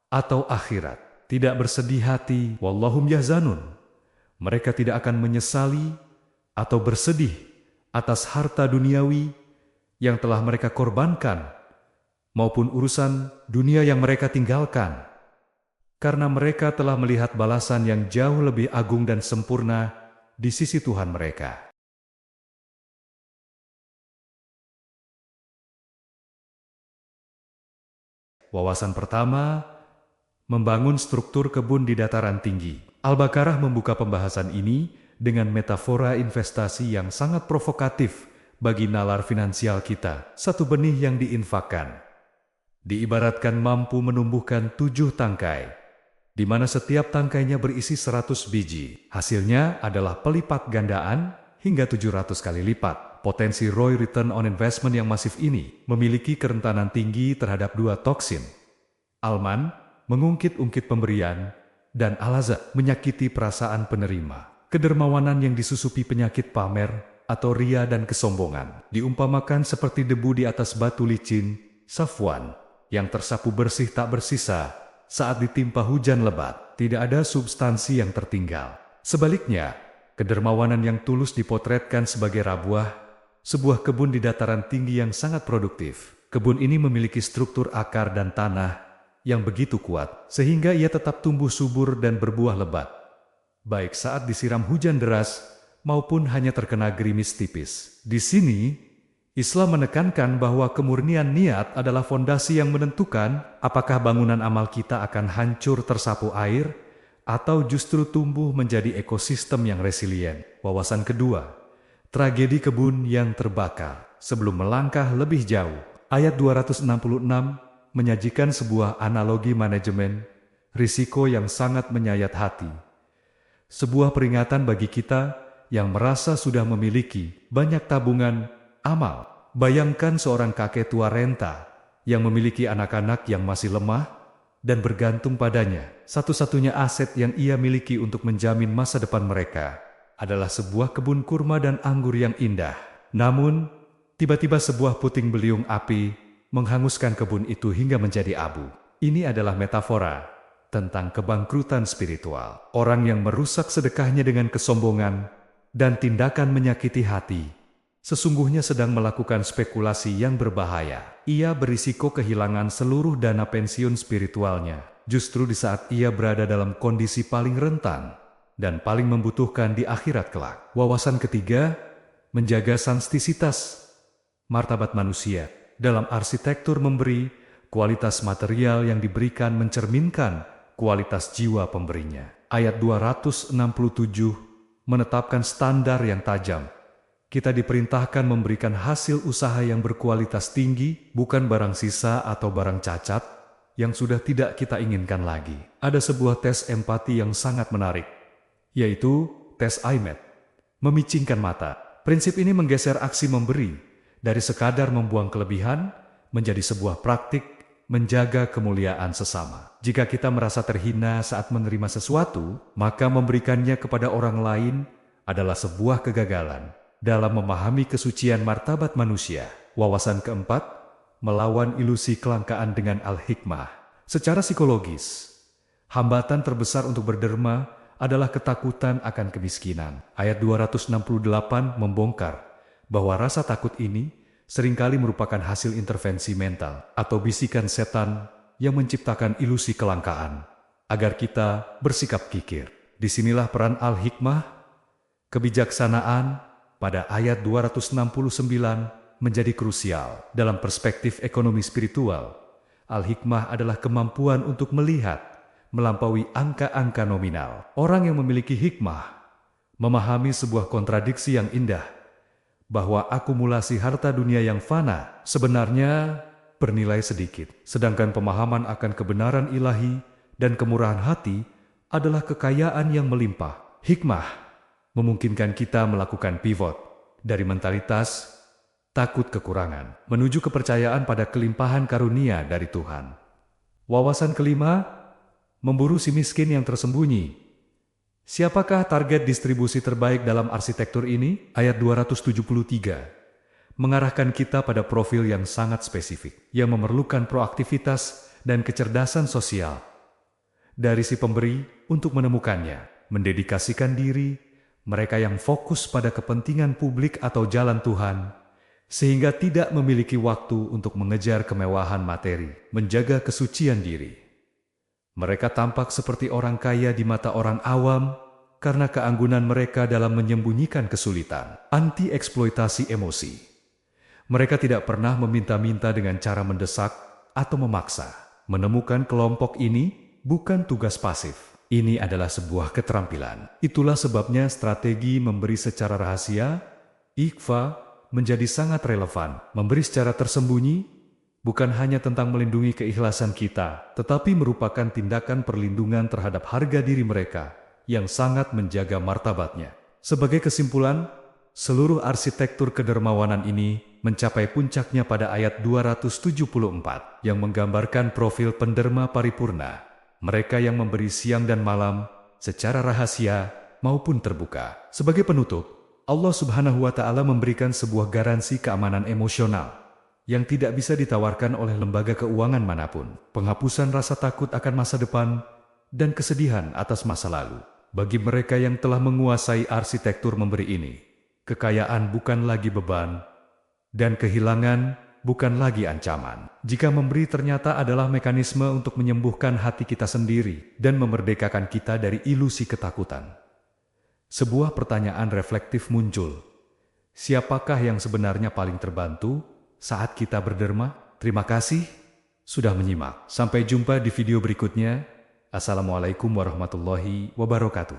Speaker 1: atau akhirat. Tidak bersedih hati, wallahum yahzanun. Mereka tidak akan menyesali atau bersedih atas harta duniawi yang telah mereka korbankan, maupun urusan dunia yang mereka tinggalkan, karena mereka telah melihat balasan yang jauh lebih agung dan sempurna di sisi Tuhan mereka. Wawasan pertama, membangun struktur kebun di dataran tinggi. Al-Baqarah membuka pembahasan ini dengan metafora investasi yang sangat provokatif bagi nalar finansial kita. 1 benih yang diinfakkan diibaratkan mampu menumbuhkan 7 tangkai, di mana setiap tangkainya berisi 100 biji. Hasilnya adalah pelipat gandaan hingga 700 kali lipat. Potensi ROI return on investment yang masif ini memiliki kerentanan tinggi terhadap 2 toksin. Alman, mengungkit-ungkit pemberian, dan alaza, menyakiti perasaan penerima. Kedermawanan yang disusupi penyakit pamer atau ria dan kesombongan, diumpamakan seperti debu di atas batu licin, safwan, yang tersapu bersih tak bersisa, saat ditimpa hujan lebat. Tidak ada substansi yang tertinggal. Sebaliknya, kedermawanan yang tulus dipotretkan sebagai Rabuah, sebuah kebun di dataran tinggi yang sangat produktif. Kebun ini memiliki struktur akar dan tanah yang begitu kuat, sehingga ia tetap tumbuh subur dan berbuah lebat, baik saat disiram hujan deras maupun hanya terkena gerimis tipis. Di sini, Islam menekankan bahwa kemurnian niat adalah fondasi yang menentukan apakah bangunan amal kita akan hancur tersapu air atau justru tumbuh menjadi ekosistem yang resilient. Wawasan kedua, tragedi kebun yang terbakar. Sebelum melangkah lebih jauh, ayat 266 menyajikan sebuah analogi manajemen risiko yang sangat menyayat hati. Sebuah peringatan bagi kita yang merasa sudah memiliki banyak tabungan amal. Bayangkan seorang kakek tua renta yang memiliki anak-anak yang masih lemah dan bergantung padanya. Satu-satunya aset yang ia miliki untuk menjamin masa depan mereka adalah sebuah kebun kurma dan anggur yang indah. Namun, tiba-tiba sebuah puting beliung api menghanguskan kebun itu hingga menjadi abu. Ini adalah metafora tentang kebangkrutan spiritual. Orang yang merusak sedekahnya dengan kesombongan dan tindakan menyakiti hati, sesungguhnya sedang melakukan spekulasi yang berbahaya. Ia berisiko kehilangan seluruh dana pensiun spiritualnya, justru di saat ia berada dalam kondisi paling rentan dan paling membutuhkan di akhirat kelak. Wawasan ketiga, menjaga sanstisitas martabat manusia. Dalam arsitektur memberi, kualitas material yang diberikan mencerminkan kualitas jiwa pemberinya. Ayat 267 menetapkan standar yang tajam. Kita diperintahkan memberikan hasil usaha yang berkualitas tinggi, bukan barang sisa atau barang cacat yang sudah tidak kita inginkan lagi. Ada sebuah tes empati yang sangat menarik, yaitu tes IMET, memicingkan mata. Prinsip ini menggeser aksi memberi dari sekadar membuang kelebihan menjadi sebuah praktik menjaga kemuliaan sesama. Jika kita merasa terhina saat menerima sesuatu, maka memberikannya kepada orang lain adalah sebuah kegagalan dalam memahami kesucian martabat manusia. Wawasan keempat, melawan ilusi kelangkaan dengan al-hikmah. Secara psikologis, hambatan terbesar untuk berderma adalah ketakutan akan kemiskinan. Ayat 268 membongkar bahwa rasa takut ini seringkali merupakan hasil intervensi mental atau bisikan setan yang menciptakan ilusi kelangkaan agar kita bersikap kikir. Disinilah peran al-hikmah, kebijaksanaan, pada ayat 269 menjadi krusial. Dalam perspektif ekonomi spiritual, al-hikmah adalah kemampuan untuk melihat melampaui angka-angka nominal. Orang yang memiliki hikmah memahami sebuah kontradiksi yang indah, bahwa akumulasi harta dunia yang fana sebenarnya bernilai sedikit, sedangkan pemahaman akan kebenaran ilahi dan kemurahan hati adalah kekayaan yang melimpah. Hikmah memungkinkan kita melakukan pivot dari mentalitas takut kekurangan menuju kepercayaan pada kelimpahan karunia dari Tuhan. Wawasan kelima, memburu si miskin yang tersembunyi. Siapakah target distribusi terbaik dalam arsitektur ini? Ayat 273 mengarahkan kita pada profil yang sangat spesifik, yang memerlukan proaktivitas dan kecerdasan sosial dari si pemberi untuk menemukannya, mendedikasikan diri, mereka yang fokus pada kepentingan publik atau jalan Tuhan, sehingga tidak memiliki waktu untuk mengejar kemewahan materi, menjaga kesucian diri. Mereka tampak seperti orang kaya di mata orang awam karena keanggunan mereka dalam menyembunyikan kesulitan. Anti-eksploitasi emosi. Mereka tidak pernah meminta-minta dengan cara mendesak atau memaksa. Menemukan kelompok ini bukan tugas pasif. Ini adalah sebuah keterampilan. Itulah sebabnya strategi memberi secara rahasia, ikhfa, menjadi sangat relevan. Memberi secara tersembunyi bukan hanya tentang melindungi keikhlasan kita, tetapi merupakan tindakan perlindungan terhadap harga diri mereka yang sangat menjaga martabatnya. Sebagai kesimpulan, seluruh arsitektur kedermawanan ini mencapai puncaknya pada ayat 274 yang menggambarkan profil penderma paripurna, mereka yang memberi siang dan malam secara rahasia maupun terbuka. Sebagai penutup, Allah Subhanahu wa Ta'ala memberikan sebuah garansi keamanan emosional yang tidak bisa ditawarkan oleh lembaga keuangan manapun. Penghapusan rasa takut akan masa depan dan kesedihan atas masa lalu. Bagi mereka yang telah menguasai arsitektur memberi ini, kekayaan bukan lagi beban dan kehilangan bukan lagi ancaman. Jika memberi ternyata adalah mekanisme untuk menyembuhkan hati kita sendiri dan memerdekakan kita dari ilusi ketakutan, sebuah pertanyaan reflektif muncul. Siapakah yang sebenarnya paling terbantu saat kita berderma? Terima kasih sudah menyimak. Sampai jumpa di video berikutnya. Assalamualaikum warahmatullahi wabarakatuh.